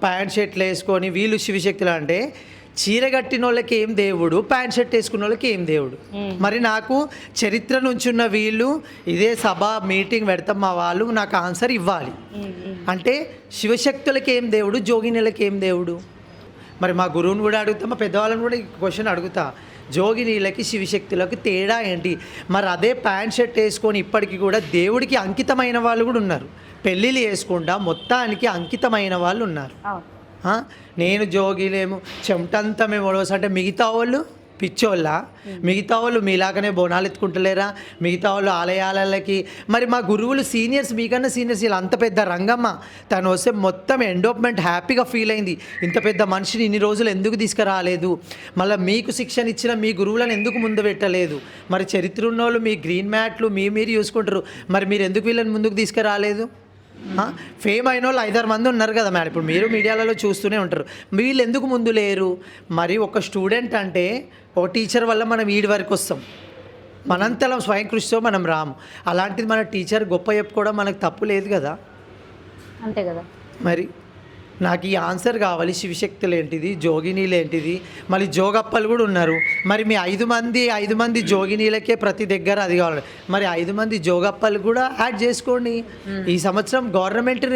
ప్యాంట్ షర్ట్లు వేసుకొని వీళ్ళు శివశక్తులు అంటే, చీర కట్టిన వాళ్ళకి ఏం దేవుడు, ప్యాంట్ షర్ట్ వేసుకున్న వాళ్ళకి ఏం దేవుడు? మరి నాకు చరిత్ర నుంచి ఉన్న వీళ్ళు ఇదే సభ మీటింగ్ పెడతాం మా వాళ్ళు, నాకు ఆన్సర్ ఇవ్వాలి. అంటే శివశక్తులకి ఏం దేవుడు, జోగినీళ్ళకి ఏం దేవుడు? మరి మా గురువుని కూడా అడుగుతా, మా పెద్దవాళ్ళని కూడా ఈ క్వశ్చన్ అడుగుతా, జోగినీలకి శివశక్తులకు తేడా ఏంటి? మరి అదే ప్యాంట్ షర్ట్ వేసుకొని ఇప్పటికీ కూడా దేవుడికి అంకితమైన వాళ్ళు కూడా ఉన్నారు, పెళ్ళిళ్ళు వేసుకుంటా మొత్తానికి అంకితమైన వాళ్ళు ఉన్నారు. నేను జోగిలేము చెమటంతా మేము ఒడవస అంటే మిగతా వాళ్ళు పిచ్చోళ్ళ? మిగతా వాళ్ళు మీలాగానే బోనాలు ఎత్తుకుంటలేరా? మిగతా వాళ్ళు ఆలయాలకి మరి మా గురువులు సీనియర్స్, మీకన్నా సీనియర్స్, ఇలా అంత పెద్ద రంగమ్మ తను వస్తే మొత్తం ఎండోప్మెంట్ హ్యాపీగా ఫీల్ అయింది. ఇంత పెద్ద మనిషిని ఇన్ని రోజులు ఎందుకు తీసుకురాలేదు? మళ్ళీ మీకు శిక్షణ ఇచ్చిన మీ గురువులను ఎందుకు ముందు పెట్టలేదు? మరి చరిత్ర ఉన్న వాళ్ళు మీ గ్రీన్ మ్యాట్లు మీరు చూసుకుంటారు, మరి మీరు ఎందుకు వీళ్ళని ముందుకు తీసుకురాలేదు? ఫేమ్ అయిన వాళ్ళు 5-6 మంది ఉన్నారు కదా మేడం, ఇప్పుడు మీరు మీడియాలలో చూస్తూనే ఉంటారు, వీళ్ళు ఎందుకు ముందు లేరు? మరి ఒక స్టూడెంట్ అంటే ఒక టీచర్ వల్ల మనం వీడి వరకు వస్తాం, మనంతలో స్వయం కృషితో మనం రాము. అలాంటిది మన టీచర్ గొప్ప చెప్పుకోవడం మనకు తప్పు లేదు కదా. అంతే కదా. మరి నాకు ఈ ఆన్సర్ కావాలి. శివశక్తులు ఏంటిది, జోగినీలు ఏంటిది, మళ్ళీ జోగప్పలు కూడా ఉన్నారు. మరి మీ 5 మంది జోగినీలకే ప్రతి దగ్గర అది కావాలి, మరి 5 మంది జోగప్పలు కూడా యాడ్ చేసుకోండి. ఈ సంవత్సరం గవర్నమెంట్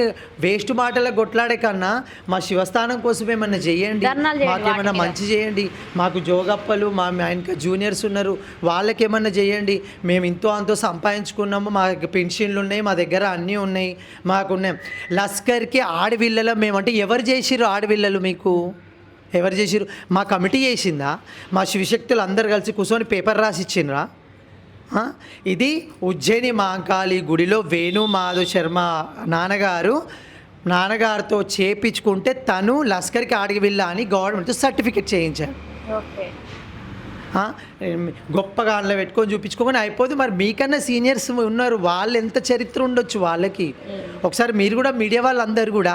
వేస్ట్ మాటలకు కొట్లాడే కన్నా మా శివస్థానం కోసం ఏమన్నా చేయండి, మాకేమన్నా మంచి చేయండి. మాకు జోగప్పలు మా ఇంకా జూనియర్స్ ఉన్నారు, వాళ్ళకి ఏమన్నా చేయండి. మేము ఇంతో అంతో సంపాదించుకున్నాము, మాకు పెన్షన్లు ఉన్నాయి, మా దగ్గర అన్నీ ఉన్నాయి, మాకున్నాయి. లస్కర్కి ఆడవిళ్ళలో మేమంటే ఎవరు చేసిర్రు? ఆడవిళ్ళలు మీకు ఎవరు చేసిర్రు? మా కమిటీ చేసిందా? మా శివశక్తులు అందరు కలిసి కూర్చొని పేపర్ రాసి ఇచ్చిండ్రా? ఇది ఉజ్జయిని మహంకాళి గుడిలో వేణు మాధవ్ శర్మ నాన్నగారితో చేపించుకుంటే తను లస్కర్కి ఆడవిళ్ళ అని గవర్నమెంట్ సర్టిఫికెట్ చేయించారు. గొప్పగా అందులో పెట్టుకొని చూపించుకోమని అయిపోదు. మరి మీకన్నా సీనియర్స్ ఉన్నారు, వాళ్ళు ఎంత చరిత్ర ఉండొచ్చు వాళ్ళకి. ఒకసారి మీరు కూడా మీడియా వాళ్ళందరూ కూడా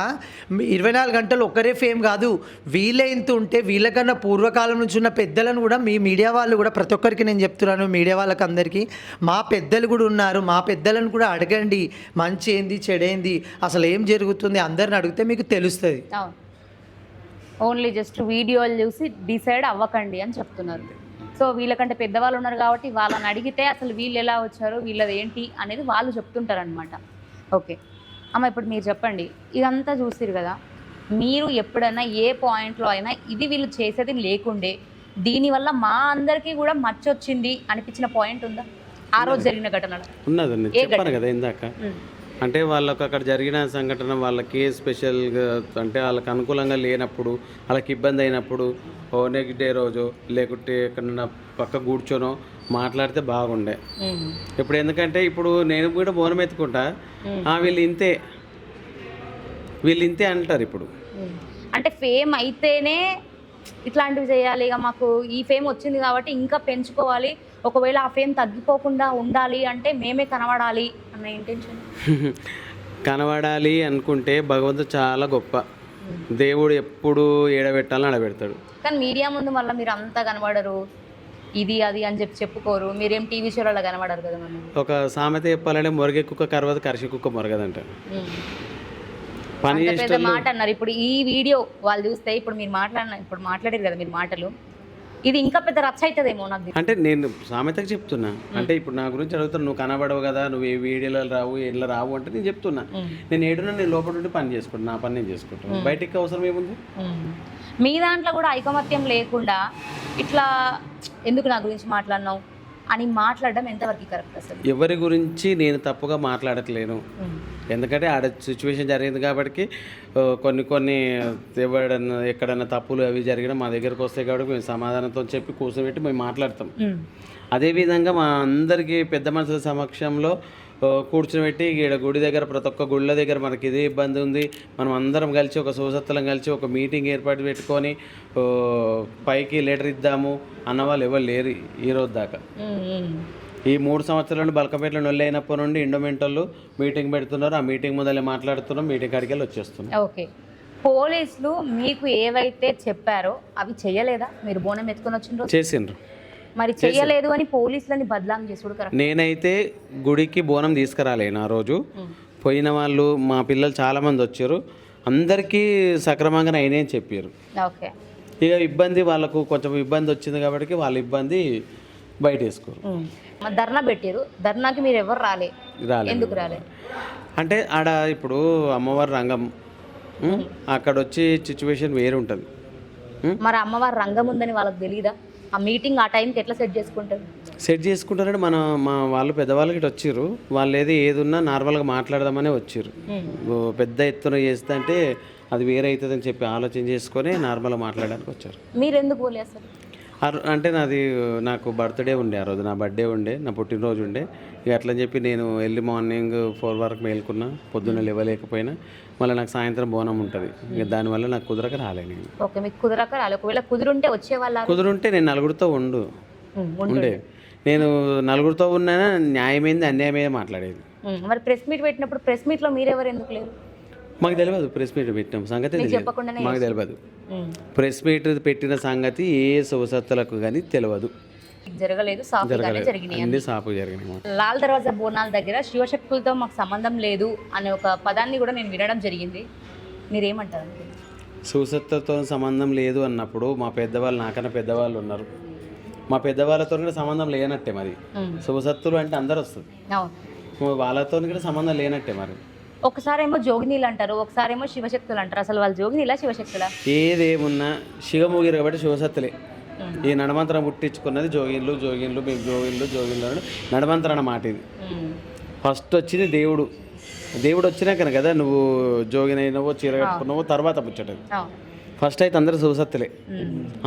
24 గంటలు ఒకరే ఫేమ్ కాదు, వీళ్ళే ఇంత ఉంటే వీళ్ళకన్నా పూర్వకాలం నుంచి ఉన్న పెద్దలను కూడా మీ మీడియా వాళ్ళు కూడా, ప్రతి ఒక్కరికి నేను చెప్తున్నాను మీడియా వాళ్ళకి అందరికీ, మా పెద్దలు కూడా ఉన్నారు, మా పెద్దలను కూడా అడగండి, మంచి ఏంది చెడేంది అసలు ఏం జరుగుతుంది అందరిని అడిగితే మీకు తెలుస్తుంది. ఓన్లీ జస్ట్ వీడియోలు చూసి డిసైడ్ అవ్వకండి అని చెప్తున్నారు. సో వీళ్ళకంటే పెద్దవాళ్ళు ఉన్నారు కాబట్టి వాళ్ళని అడిగితే అసలు వీళ్ళు ఎలా వచ్చారు, వీళ్ళది ఏంటి అనేది వాళ్ళు చెప్తుంటారు అనమాట. ఓకే అమ్మ, ఇప్పుడు మీరు చెప్పండి, ఇదంతా చూసిరు కదా, మీరు ఎప్పుడైనా ఏ పాయింట్లో అయినా ఇది వీళ్ళు చేసేది లేకుండే దీనివల్ల మా అందరికీ కూడా మచ్చొచ్చింది అనిపించిన పాయింట్ ఉందా ఆ రోజు జరిగిన ఘటనలో? ఉన్నదండి, చెప్పాను కదా ఇందాక. అంటే వాళ్ళకు అక్కడ జరిగిన సంఘటన వాళ్ళకి స్పెషల్గా అంటే వాళ్ళకి అనుకూలంగా లేనప్పుడు, వాళ్ళకి ఇబ్బంది అయినప్పుడు ఓ నెక్స్ట్ డే రోజు లేకుంటే ఎక్కడన్నా పక్క కూర్చొనో మాట్లాడితే బాగుండే. ఇప్పుడు ఎందుకంటే ఇప్పుడు నేను కూడా బోనం ఎత్తుకుంటా, వీళ్ళు ఇంతే అంటారు ఇప్పుడు. అంటే ఫేమ్ అయితేనే ఇట్లాంటివి చేయాలి, ఇక మాకు ఈ ఫేమ్ వచ్చింది కాబట్టి ఇంకా పెంచుకోవాలి, ఒకవేళ ఆ ఫేమ్ తగ్గిపోకుండా ఉండాలి అంటే మేమే కనబడాలి అన్న ఇంటెన్షన్. కనబడాలి అనుకుంటే భగవంతుడు చాలా గొప్ప, దేవుడు ఎప్పుడు ఏడబెట్టాలని ఆడబెడతాడు. కానీ మీడియా ముందు మళ్ళీ మీరు అంతా కనబడరు, ఇది అది అని చెప్పుకోరు, మీరేం టీవీ షోలలో కనబడరు కదా. మనం ఒక సామెత చెప్పాలంటే మొరగే కుక్క కరవదు, కరిసి కుక్క మొరగదంట. పెద్ద మాట అన్నారు. ఇప్పుడు ఈ వీడియో వాళ్ళు చూస్తే ఇప్పుడు మీరు మాట్లాడారు కదా మీరు మాటలు, ఇది ఇంకా పెద్ద రచ్చ అవుతుందేమో నాకు. అంటే నేను సామెతకు చెప్తున్నా, అంటే ఇప్పుడు నా గురించి అడుగుతాను, నువ్వు కనబడవు కదా, నువ్వు ఏ వీడియోలో రావు ఎట్లా రావు అంటే నేను చెప్తున్నా, నేను ఏడున్నా నేను లోపల నుండి పని చేసుకుంటాను, నా పని నేను చేసుకుంటాను, బయటికి అవసరం ఏముంది? మీ దాంట్లో కూడా ఐకమత్యం లేకుండా ఇట్లా ఎందుకు నా గురించి మాట్లాడినావు అని మాట్లాడడం ఎంతవరకు కరెక్ట్ అసలు? ఎవరి గురించి నేను తప్పుగా మాట్లాడట్లేను, ఎందుకంటే ఆడ సిచ్యువేషన్ జరిగింది కాబట్టి కొన్ని ఎక్కడన్నా తప్పులు అవి జరిగినా మా దగ్గరకు వస్తాయి కాబట్టి మేము సమాధానంతో చెప్పి కూర్చోబెట్టి మేము మాట్లాడతాం. అదేవిధంగా మా అందరికీ పెద్ద మనుషుల సమక్షంలో కూర్చోబెట్టి ఈడ గుడి దగ్గర ప్రతి ఒక్క గుళ్ళ దగ్గర మనకి ఇదే ఇబ్బంది ఉంది, మనం అందరం కలిసి ఒక సోసత్తలం కలిసి ఒక మీటింగ్ ఏర్పాటు పెట్టుకొని పైకి లెటర్ ఇద్దాము అన్న వాళ్ళు ఎవరు లేరు ఈ రోజు దాకా. ఈ 3 సంవత్సరాలు బల్కంపేటలో నొల్లి అయినప్పటి నుండి ఇండోమెంటోళ్ళు మీటింగ్ పెడుతున్నారు, ఆ మీటింగ్ మొదలే మాట్లాడుతున్నాం, మీటింగ్ కాడికి వెళ్ళి వచ్చేస్తున్నాం. ఓకే, పోలీసులు మీకు ఏవైతే చెప్పారో అవి చెయ్యలేదా? మీరు బోనం ఎత్తుకొని వచ్చిన చేసిండ్రు, మరి చెయ్యలేదు అని పోలీసులని బదలాం చేసుడు కరెక్ట్? నేనైతే గుడికి బోనం తీసుకురాలేను ఆ రోజు. పోయిన వాళ్ళు మా పిల్లలు చాలామంది వచ్చారు, అందరికీ సక్రమంగానే అయినాయని చెప్పారు. ఓకే, ఇక ఇబ్బంది వాళ్ళకు కొంచెం ఇబ్బంది వచ్చింది కాబట్టి వాళ్ళ ఇబ్బంది బయట వేసుకోరు. ధర్నా పెట్టారు, ధర్నాకి మీరు ఎవరు రాలే? ఎందుకు రాలే అంటే ఆడ ఇప్పుడు అమ్మవారి రంగం అక్కడ వచ్చి సిచ్యువేషన్ వేరు ఉంటుంది. మరి అమ్మవారి రంగం ఉందని వాళ్ళకి తెలియదా? ఆ మీటింగ్ ఆ టైంకి ఎట్లా సెట్ చేసుకుంటారు? సెట్ చేసుకుంటారంటే మా వాళ్ళు పెద్దవాళ్ళకి వచ్చారు, వాళ్ళు ఏది ఉన్నా నార్మల్గా మాట్లాడదామనే వచ్చారు. పెద్ద ఎత్తున చేస్తే అంటే అది వేరే అవుతుందని చెప్పి ఆలోచన చేసుకొని నార్మల్గా మాట్లాడడానికి వచ్చారు. మీరు ఎందుకు పోలే అసలు? అంటే నాకు బర్త్డే ఉండే, ఆ రోజు నా బర్త్డే ఉండే, నా పుట్టినరోజు ఉండే. ఇక అట్లని చెప్పి నేను ఎర్లీ మార్నింగ్ 4 వరకు మేల్కున్నా, పొద్దున్న లేవలేకపోయినా, మళ్ళీ నాకు సాయంత్రం బోనం ఉంటుంది, ఇక దానివల్ల నాకు కుదరక రాలేదు. ఓకే, మీకు కుదరక రాలేదు. ఒకవేళ కుదురుంటే వచ్చేవాళ్ళ? కుదురుంటే నేను నలుగురితో ఉండే, నేను నలుగురితో ఉన్నా న్యాయమైంది అన్యాయమైంది మాట్లాడేది. మరి ప్రెస్ మీట్ పెట్టినప్పుడు ప్రెస్ మీట్లో మీరెవరు ఎందుకు లేరు? మాకు తెలియదు ప్రెస్ మీట్ పెట్టిన సంగతి, మాకు తెలియదు ప్రెస్ మీట్ పెట్టిన సంగతి ఏ శుభసత్తులకు కానీ తెలియదు. జరగలేదు, అన్ని సాపు జరిగినాయి. లాల్ దర్వాజా బోనాల దగ్గర శివశక్తులతో మాకు సంబంధం లేదు అనే ఒక పదాన్ని కూడా నేను వినడం జరిగింది, మీరేమంటారు? శివసత్తులతో సంబంధం లేదు అన్నప్పుడు మా పెద్దవాళ్ళు, నాకన్నా పెద్దవాళ్ళు ఉన్నారు, మా పెద్దవాళ్ళతో కూడా సంబంధం లేనట్టే. మరి శివసత్తులు అంటే అందరు వస్తుంది, వాళ్ళతో కూడా సంబంధం లేనట్టే. మరి ఒకసారేమో జోగినీలు అంటారు, ఒకసారేమో శివశక్తులు అంటారు, అసలు వాళ్ళు జోగినీలా శివశక్తులా? ఏదేమున్నా శివమూగిరు కాబట్టి శివసత్తులే. ఈ నడమంత్రం పుట్టించుకున్నది జోగిన్లు, మేము జోగిన్లు అని నడమంత్రం అన్నమాట. ఇది ఫస్ట్ వచ్చింది దేవుడు వచ్చినాకనే కదా నువ్వు జోగినైనవో చీర కట్టుకున్నావో తర్వాత ముచ్చటది. ఫస్ట్ అయితే అందరూ శివసత్తులే,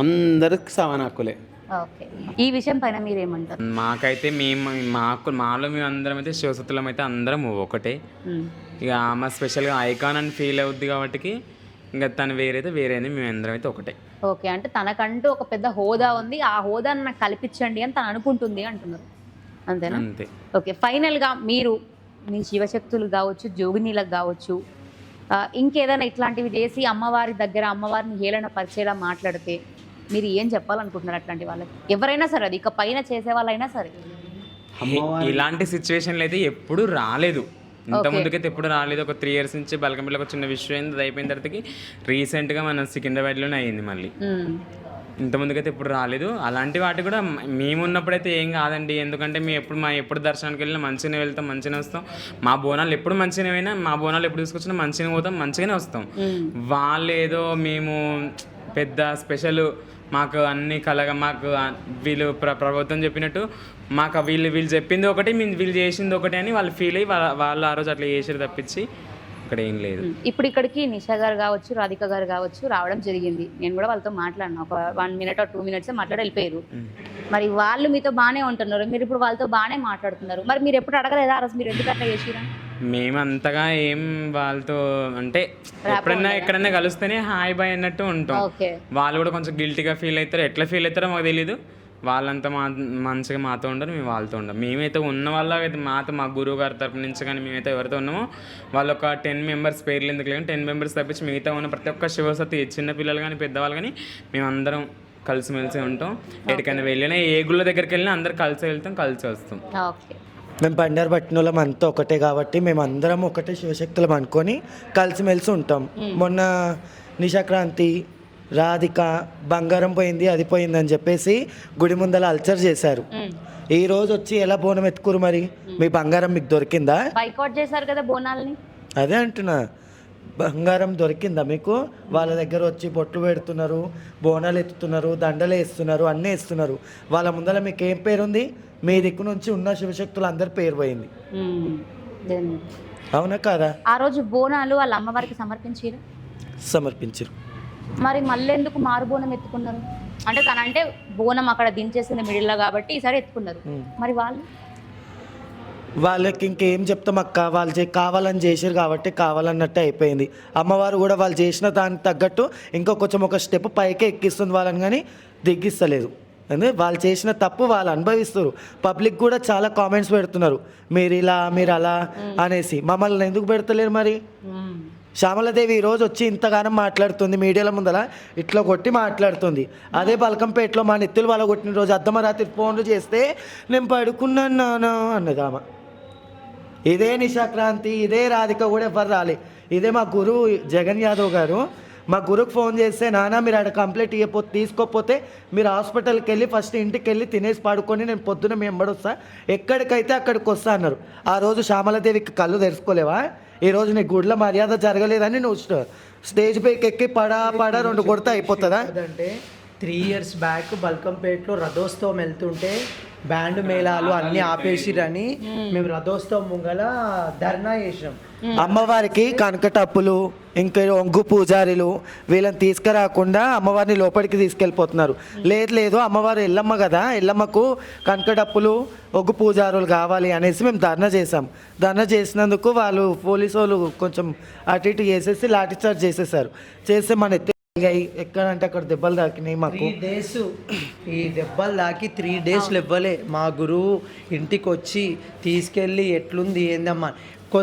అందరికి సమాన హక్కులే. ఈ విషయం పైన మీరేమంటారు? మాకైతే మాలో మేము అందరం అయితే శివసత్తులం అయితే అందరం ఒకటే. ఇక ఆమె స్పెషల్గా ఐకాన్ అని ఫీల్ అవుద్ది కాబట్టి ఇంకా తను వేరే మేము అందరం అయితే ఒకటే. ఓకే, అంటే తనకంటూ ఒక పెద్ద హోదా ఉంది, ఆ హోదాను నాకు కల్పించండి అని తను అనుకుంటుంది అంటున్నారు, అంతేనా? అంతే. ఓకే, ఫైనల్గా మీరు మీ శివశక్తులు కావచ్చు, జోగినీలకు కావచ్చు, ఇంకేదైనా ఇట్లాంటివి చేసి అమ్మవారి దగ్గర అమ్మవారిని హేళన పరిచేలా మాట్లాడితే మీరు ఏం చెప్పాలనుకుంటున్నారు అట్లాంటి వాళ్ళకి? ఎవరైనా సరే, అది ఇక పైన చేసే వాళ్ళైనా సరే. ఇలాంటి సిచ్యువేషన్లు అయితే ఎప్పుడు రాలేదు, ఇంత ముందుకైతే ఎప్పుడు రాలేదు. ఒక 3 years నుంచి బల్కంపల్లిలో ఒక చిన్న విషయం అయింది, అది అయిపోయిన తర్వాతకి రీసెంట్గా మన సికింద్రాబాద్లోనే అయింది మళ్ళీ. ఇంత ముందుకైతే ఎప్పుడు రాలేదు. అలాంటి వాటి కూడా మేము ఉన్నప్పుడైతే ఏం కాదండి, ఎందుకంటే మేము ఎప్పుడు దర్శనానికి వెళ్ళినా మంచిగానే వెళ్తాం, మంచిగానే వస్తాం. మా బోనాలు ఎప్పుడు మంచిగానే పోయినా, మా బోనాలు ఎప్పుడు తీసుకొచ్చినా మంచిగానే పోతాం, మంచిగానే వస్తాం. వాళ్ళు ఏదో మేము పెద్ద స్పెషల్ మాకు అన్ని కలగా మాకు వీళ్ళు ప్రభుత్వం చెప్పినట్టు మాకు వీళ్ళు చెప్పింది ఒకటి వీళ్ళు చేసింది ఒకటి అని వాళ్ళు ఫీల్ అయ్యి వాళ్ళు ఆ రోజు అట్లా చేసారు తప్పించి ఇక్కడ ఏం లేదు. ఇప్పుడు ఇక్కడికి నిషా గారు కావచ్చు, రాధిక గారు కావచ్చు రావడం జరిగింది. నేను కూడా వాళ్ళతో మాట్లాడినా, ఒక 1 minute or 2 minutes మాట్లాడి వెళ్ళిపోయారు. మరి వాళ్ళు మీతో బాగానే ఉంటున్నారు, మీరు ఇప్పుడు వాళ్ళతో బాగానే మాట్లాడుతున్నారు. మరి మీరు ఎప్పుడు అడగలేదా ఆ రోజు మీరు ఎందుకు అట్లా చేసిరా? మేము అంతగా ఏం వాళ్ళతో అంటే ఎప్పుడన్నా ఎక్కడన్నా కలిస్తేనే హాయ్ బాయ్ అన్నట్టు ఉంటాం. వాళ్ళు కూడా కొంచెం గిల్టీగా ఫీల్ అవుతారు, ఎట్లా ఫీల్ అవుతారో మాకు తెలీదు. వాళ్ళంతా మంచిగా మాతో ఉండరు, మేము వాళ్ళతో ఉండం. మేమైతే ఉన్న వాళ్ళ మా గురువు గారి తరపు నుంచి కానీ మేమైతే ఎవరితో ఉన్నామో వాళ్ళు ఒక 10 members పేర్లు ఎందుకు లేని 10 members తప్పించి మిగతా ఉన్న ప్రతి ఒక్క శివసత్తి చిన్న పిల్లలు కానీ పెద్దవాళ్ళు కానీ మేమందరం కలిసిమెలిసి ఉంటాం. ఎక్కడికైనా వెళ్ళినా ఏ గుళ్ళ దగ్గరికి వెళ్ళినా అందరు కలిసి వెళ్తాం, కలిసి వస్తాం. మేము బండారు పట్టినోళ్ళం అంతా ఒకటే కాబట్టి మేము అందరం ఒకటే శివశక్తులం అనుకొని కలిసిమెలిసి ఉంటాం. మొన్న నిశాక్రాంతి, రాధిక బంగారం పోయింది అది పోయింది అని చెప్పేసి గుడి ముందల అల్చర్ చేశారు. ఈ రోజు వచ్చి ఎలా బోనం ఎత్తుకురు మరి? మీ బంగారం మీకు దొరికిందా? బైకాట్ చేశారు కదా బోనాల్ని. అదే అంటున్నా, బంగారం దొరికిందా మీకు? వాళ్ళ దగ్గర వచ్చి బొట్లు పెడుతున్నారు, బోనాలు ఎత్తుతున్నారు, దండలు వేస్తున్నారు, అన్నీ వేస్తున్నారు. వాళ్ళ ముందర మీకు ఏం పేరుంది? మీ దిక్కు నుంచి ఉన్న శివశక్తులు అందరి పేరు పోయింది. అవునా కాదా? ఆ రోజు బోనాలు వాళ్ళ అమ్మవారికి సమర్పించారు. మరి మళ్ళీ ఎందుకు మారు బోనం ఎత్తుకున్నారు? అంటే తనంటే బోనం అక్కడ దించేసింది మిడిల్లో కాబట్టి ఈసారి ఎత్తుకున్నారు. మరి వాళ్ళకి ఇంకేం చెప్తాం అక్క, వాళ్ళు కావాలని చేసారు కాబట్టి కావాలన్నట్టే అయిపోయింది. అమ్మవారు కూడా వాళ్ళు చేసిన దానికి తగ్గట్టు ఇంకో కొంచెం ఒక స్టెప్ పైకే ఎక్కిస్తుంది వాళ్ళని, కానీ దిగ్గిస్తలేదు. అంటే వాళ్ళు చేసిన తప్పు వాళ్ళు అనుభవిస్తారు. పబ్లిక్ కూడా చాలా కామెంట్స్ పెడుతున్నారు, మీరు ఇలా మీరు అలా అనేసి. మమ్మల్ని ఎందుకు పెడతలేరు మరి? శ్యామలాదేవి ఈరోజు వచ్చి ఇంతగానం మాట్లాడుతుంది, మీడియాల ముందర ఇట్లా కొట్టి మాట్లాడుతుంది. అదే బల్కంపేటలో మా నెత్తులు వాళ్ళ కొట్టిన రోజు అర్ధమరాత్రి ఫోన్లు చేస్తే నేను పడుకున్నాను నాన్న అన్నది ఆమె. ఇదే నిశాక్రాంతి, ఇదే రాధిక కూడా ఎవరు రాలే. ఇదే మా గురువు జగన్ యాదవ్ గారు మా గురువుకి ఫోన్ చేస్తే, నాన్న మీరు ఆడ కంప్లైంట్ తీసుకోకపోతే మీరు హాస్పిటల్కి వెళ్ళి ఫస్ట్ ఇంటికి వెళ్ళి తినేసి పడుకొని నేను పొద్దున్న మీ వెంబడి వస్తా, ఎక్కడికైతే అక్కడికి వస్తా అన్నారు. ఆ రోజు శ్యామలాదేవికి కళ్ళు తెరుచుకోలేవా? ఈరోజు నీ గుడిలో మర్యాద జరగలేదని నువ్వు స్టేజ్ పైకి ఎక్కి పడా 2 కొడితే అయిపోతుందా? అంటే 3 years బ్యాక్ బల్కంపేటలో రథోత్సవం వెళ్తుంటే బ్యాండ్ మేళాలు అన్నీ ఆపేసిరని మేము రథోత్సవం ముంగల ధర్నా చేసినాం. అమ్మవారికి కనకటప్పులు ఇంకా ఒంగు పూజారులు వీళ్ళని తీసుకురాకుండా అమ్మవారిని లోపలికి తీసుకెళ్ళిపోతున్నారు. లేదు అమ్మవారు ఎల్లమ్మ కదా, ఎల్లమ్మకు కనకటప్పులు ఒగ్గు పూజారులు కావాలి అనేసి మేము ధర్నా చేసాం. ధర్నా చేసినందుకు వాళ్ళు పోలీసు వాళ్ళు కొంచెం అటు ఇటు చేసేసి లాఠీ చార్జ్ చేసేసారు. చేస్తే మన ఎక్కడంటే అక్కడ దెబ్బలు తాకినాయి మాకు. 3 days ఈ దెబ్బలు తాకి 3 days ఇవ్వలే. మా గురువు ఇంటికి వచ్చి తీసుకెళ్ళి ఎట్లుంది ఏందమ్మా,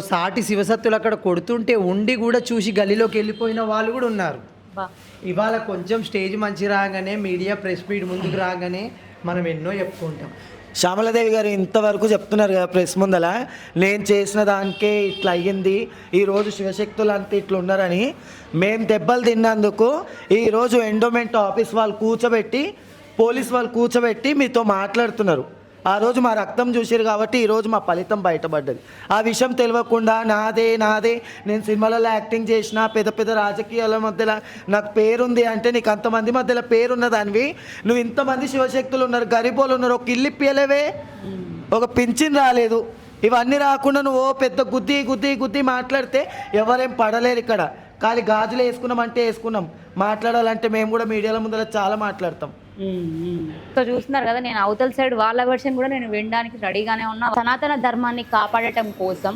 సాటి శివసత్తులు అక్కడ కొడుతుంటే ఉండి కూడా చూసి గలీలోకి వెళ్ళిపోయిన వాళ్ళు కూడా ఉన్నారు. ఇవాళ కొంచెం స్టేజ్ మంచి రాగానే మీడియా ప్రెస్ మీట్ ముందుకు రాగానే మనం ఎన్నో చెప్పుకుంటాం. శ్యామలాదేవి గారు ఇంతవరకు చెప్తున్నారు కదా ప్రెస్ ముందల, నేను చేసిన దానికే ఇట్లా అయ్యింది, ఈరోజు శివశక్తులు అంతా ఇట్లా ఉన్నారని. మేము దెబ్బలు తిన్నందుకు ఈరోజు ఎండోమెంట్ ఆఫీస్ వాళ్ళు కూర్చోబెట్టి, పోలీస్ వాళ్ళు కూర్చోబెట్టి మీతో మాట్లాడుతున్నారు. ఆ రోజు మా రక్తం చూసారు కాబట్టి ఈరోజు మా ఫలితం బయటపడ్డది. ఆ విషయం తెలియకుండా నాదే నేను సినిమాలలో యాక్టింగ్ చేసిన, పెద్ద రాజకీయాల మధ్యలో నాకు పేరుంది అంటే, నీకు అంతమంది మధ్యలో పేరున్న దానివి, నువ్వు ఇంతమంది శివశక్తులు ఉన్నారు, గరీబోలు ఉన్నారు, ఒక ఇల్లు ఇప్పియలేవే, ఒక పింఛన్ రాలేదు, ఇవన్నీ రాకుండా నువ్వు పెద్ద గుద్ది మాట్లాడితే ఎవరేం పడలేరు. ఇక్కడ ఖాళీ గాజులు వేసుకున్నామంటే వేసుకున్నాం, మాట్లాడాలంటే మేము కూడా మీడియాల ముందర చాలా మాట్లాడతాం. సో చూస్తున్నారు కదా, నేను అవతల సైడ్ వాళ్ళ వర్షన్ కూడా నేను వినడానికి రెడీగానే ఉన్నా. సనాతన ధర్మాన్ని కాపాడటం కోసం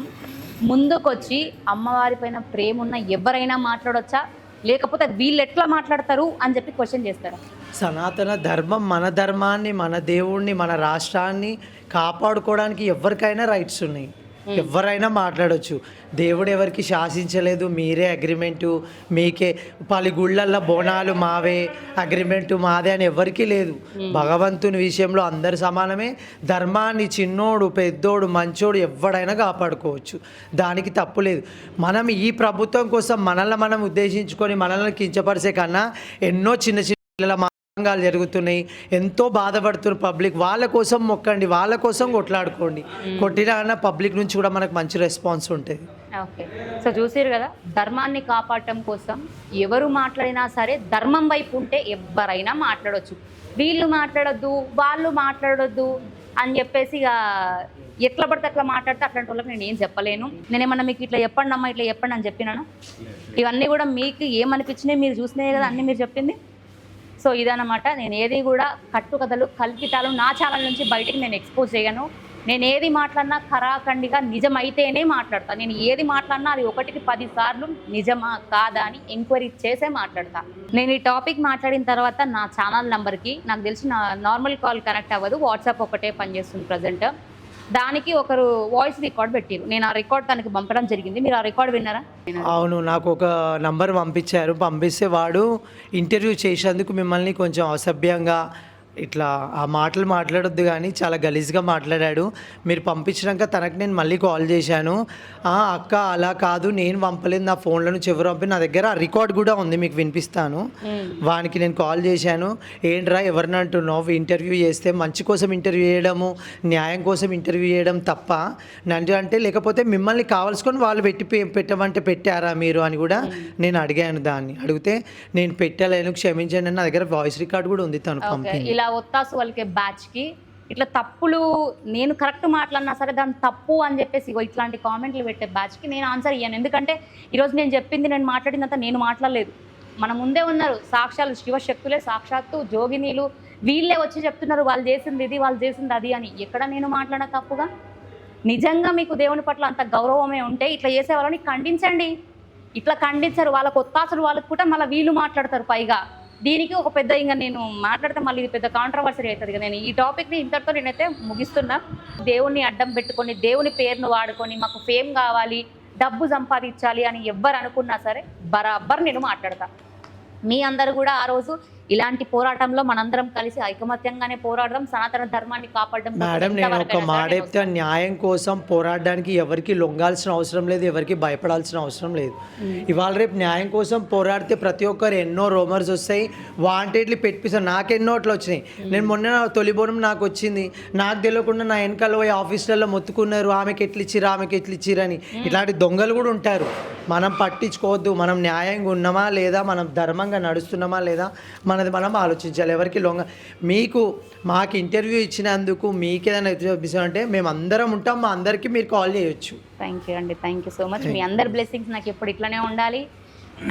ముందుకొచ్చి అమ్మవారి పైన ప్రేమ ఉన్న ఎవరైనా మాట్లాడొచ్చా, లేకపోతే వీళ్ళు ఎట్లా మాట్లాడతారు అని చెప్పి క్వశ్చన్ చేస్తారా? సనాతన ధర్మం మన ధర్మాన్ని, మన దేవుణ్ణి, మన రాష్ట్రాన్ని కాపాడుకోవడానికి ఎవరికైనా రైట్స్ ఉన్నాయి, ఎవరైనా మాట్లాడవచ్చు. దేవుడు ఎవరికి శాసించలేదు, మీరే అగ్రిమెంటు, మీకే పలు గుళ్ళల్లో బోనాలు మావే, అగ్రిమెంటు మాదే అని ఎవరికీ లేదు. భగవంతుని విషయంలో అందరు సమానమే. ధర్మాన్ని చిన్నోడు పెద్దోడు మంచోడు ఎవడైనా కాపాడుకోవచ్చు, దానికి తప్పు లేదు. మనం ఈ ప్రభుత్వం కోసం మనల్ని మనం ఉద్దేశించుకొని మనల్ని కించపరిచే కన్నా ఎన్నో చిన్న రంగాలు జరుగుతున్నాయి, ఎంతో బాధపడుతున్నారు పబ్లిక్. వాళ్ళ కోసం మొక్కండి, వాళ్ళ కోసం కొట్లాడుకోండి. కొట్టినా పబ్లిక్ నుంచి కూడా మనకు మంచి రెస్పాన్స్ ఉంటుంది. ఓకే, సో చూసారు కదా, ధర్మాన్ని కాపాడటం కోసం ఎవరు మాట్లాడినా సరే ధర్మం వైపు ఉంటే ఎవరైనా మాట్లాడవచ్చు. వీళ్ళు మాట్లాడొద్దు, వాళ్ళు మాట్లాడొద్దు అని చెప్పేసి ఇక ఎట్లా పడితే అట్లా మాట్లాడితే అట్లాంటి వాళ్ళకి నేను ఏం చెప్పలేను. నేనేమన్నా మీకు ఇట్లా చెప్పండి అమ్మా, ఇట్లా చెప్పండి అని చెప్పినాను. ఇవన్నీ కూడా మీకు ఏమనిపించినాయి మీరు చూసినాయి కదా అన్నీ మీరు చెప్పింది. సో ఇదన్నమాట, నేను ఏది కూడా కట్టుకథలు కల్పితాలు నా ఛానల్ నుంచి బయటికి నేను ఎక్స్పోజ్ చేయను. నేను ఏది మాట్లాడినా ఖరాఖండిగా నిజమైతేనే మాట్లాడతాను. నేను ఏది మాట్లాడినా అది 1కి 10 సార్లు నిజమా కాదా అని ఎంక్వైరీ చేసే మాట్లాడతా. నేను ఈ టాపిక్ మాట్లాడిన తర్వాత నా ఛానల్ నెంబర్కి నాకు తెలిసి నా నార్మల్ కాల్ కనెక్ట్ అవ్వదు, వాట్సాప్ ఒకటే పనిచేస్తుంది ప్రజెంట్. దానికి ఒకరు వాయిస్ రికార్డ్ పెట్టారు, నేను ఆ రికార్డ్ తనకి పంపడం జరిగింది. మీరు ఆ రికార్డ్ విన్నారా? అవును, నాకు ఒక నంబర్ పంపించారు. పంపిస్తే వాడు ఇంటర్వ్యూ చేసేందుకు మిమ్మల్ని కొంచెం అసభ్యంగా ఇట్లా ఆ మాటలు మాట్లాడొద్దు కానీ చాలా గలీజ్గా మాట్లాడాడు. మీరు పంపించినాక తనకు నేను మళ్ళీ కాల్ చేశాను. అక్క అలా కాదు, నేను పంపలేదు, నా ఫోన్లో నుంచి ఎవరు పంపి, నా దగ్గర ఆ రికార్డ్ కూడా ఉంది, మీకు వినిపిస్తాను. వానికి నేను కాల్ చేశాను, ఏంట్రా ఎవరిని అంటున్నావు, ఇంటర్వ్యూ చేస్తే మంచి కోసం ఇంటర్వ్యూ చేయడము, న్యాయం కోసం ఇంటర్వ్యూ చేయడం తప్ప నండి అంటే, లేకపోతే మిమ్మల్ని కావాల్సుకొని వాళ్ళు పెట్టమంటే పెట్టారా మీరు అని కూడా నేను అడిగాను. దాన్ని అడిగితే నేను పెట్టలేను, క్షమించండి అని నా దగ్గర వాయిస్ రికార్డ్ కూడా ఉంది తను పంపింది. ఇలా ఒత్తాసు వాళ్ళకే బ్యాచ్కి ఇట్లా తప్పులు నేను కరెక్ట్ మాట్లాడినా సరే దాని తప్పు అని చెప్పేసి ఇట్లాంటి కామెంట్లు పెట్టే బ్యాచ్కి నేను ఆన్సర్ ఇయ్యాను. ఎందుకంటే ఈరోజు నేను చెప్పింది, నేను మాట్లాడినంత నేను మాట్లాడలేదు. మన ముందే ఉన్నారు సాక్షాలు శివశక్తులే, సాక్షాత్తు జోగినీలు, వీళ్ళే వచ్చి చెప్తున్నారు వాళ్ళు చేసింది ఇది, వాళ్ళు చేసింది అది అని. ఎక్కడ నేను మాట్లాడిన తప్పుగా? నిజంగా మీకు దేవుని పట్ల అంత గౌరవమే ఉంటే ఇట్లా చేసే వాళ్ళని ఖండించండి. ఇట్లా ఖండించారు, వాళ్ళకు ఒత్తాసులు వాళ్ళకు కూడా మళ్ళీ వీళ్ళు మాట్లాడతారు పైగా. దీనికి ఒక పెద్ద ఇంకా నేను మాట్లాడితే మళ్ళీ ఇది పెద్ద కాంట్రవర్సరీ అవుతుంది కదా. నేను ఈ టాపిక్ని ఇంతటితో నేనైతే ముగిస్తున్నా. దేవుణ్ణి అడ్డం పెట్టుకొని దేవుని పేరును వాడుకొని మాకు ఫేమ్ కావాలి, డబ్బు సంపాదించాలి అని ఎవ్వరు అనుకున్నా సరే బరాబర్ నేను మాట్లాడతా. మీ అందరూ కూడా ఆ రోజు ఇలాంటి పోరాటంలో మనందరం కలిసి ఐకమత్యంగానే పోరాడడం, సనాతన ధర్మాన్ని కాపాడడం. మేడం, నేను ఒక మాట చెప్తే, న్యాయం కోసం పోరాడడానికి ఎవరికి లొంగాల్సిన అవసరం లేదు, ఎవరికి భయపడాల్సిన అవసరం లేదు. ఇవాళ రేపు న్యాయం కోసం పోరాడితే ప్రతి ఒక్కరు ఎన్నో రూమర్స్ వస్తాయి, వాంటెడ్లీ పెట్టిస్తారు. నాకెన్నో అట్లా వచ్చినాయి. నేను మొన్న తొలి బోనం నాకు వచ్చింది, నాకు తెలియకుండా నా వెనకాల పోయి ఆఫీసులలో మొత్తుకున్నారు, ఆమెకి ఎట్లు ఇచ్చిరా, ఆమెకి ఎట్లు ఇచ్చిరని. ఇట్లాంటి దొంగలు కూడా ఉంటారు. మనం పట్టించుకోవద్దు. మనం న్యాయంగా ఉన్నామా లేదా, మనం ధర్మంగా నడుస్తున్నామా లేదా, మనది మనం ఆలోచించాలి. ఎవరికి మాకు ఇంటర్వ్యూ ఇచ్చినందుకు మీకు ఏదైనా చూపిస్తామంటే మేము అందరం ఉంటాం, మా అందరికీ మీరు కాల్ చేయొచ్చు. థ్యాంక్ యూ అండి, థ్యాంక్ యూ సో మచ్. మీ అందరి బ్లెస్సింగ్స్ నాకు ఎప్పుడు ఇట్లానే ఉండాలి.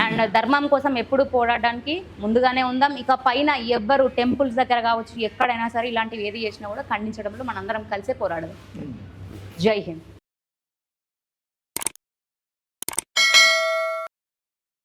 అండ్ ధర్మం కోసం ఎప్పుడు పోరాడడానికి ముందుగానే ఉందాం. ఇక పైన ఎవ్వరు టెంపుల్స్ దగ్గర కావచ్చు, ఎక్కడైనా సరే ఇలాంటివి ఏది చేసినా కూడా ఖండించడంలో మనందరం కలిసే పోరాడదాం. జై హింద్.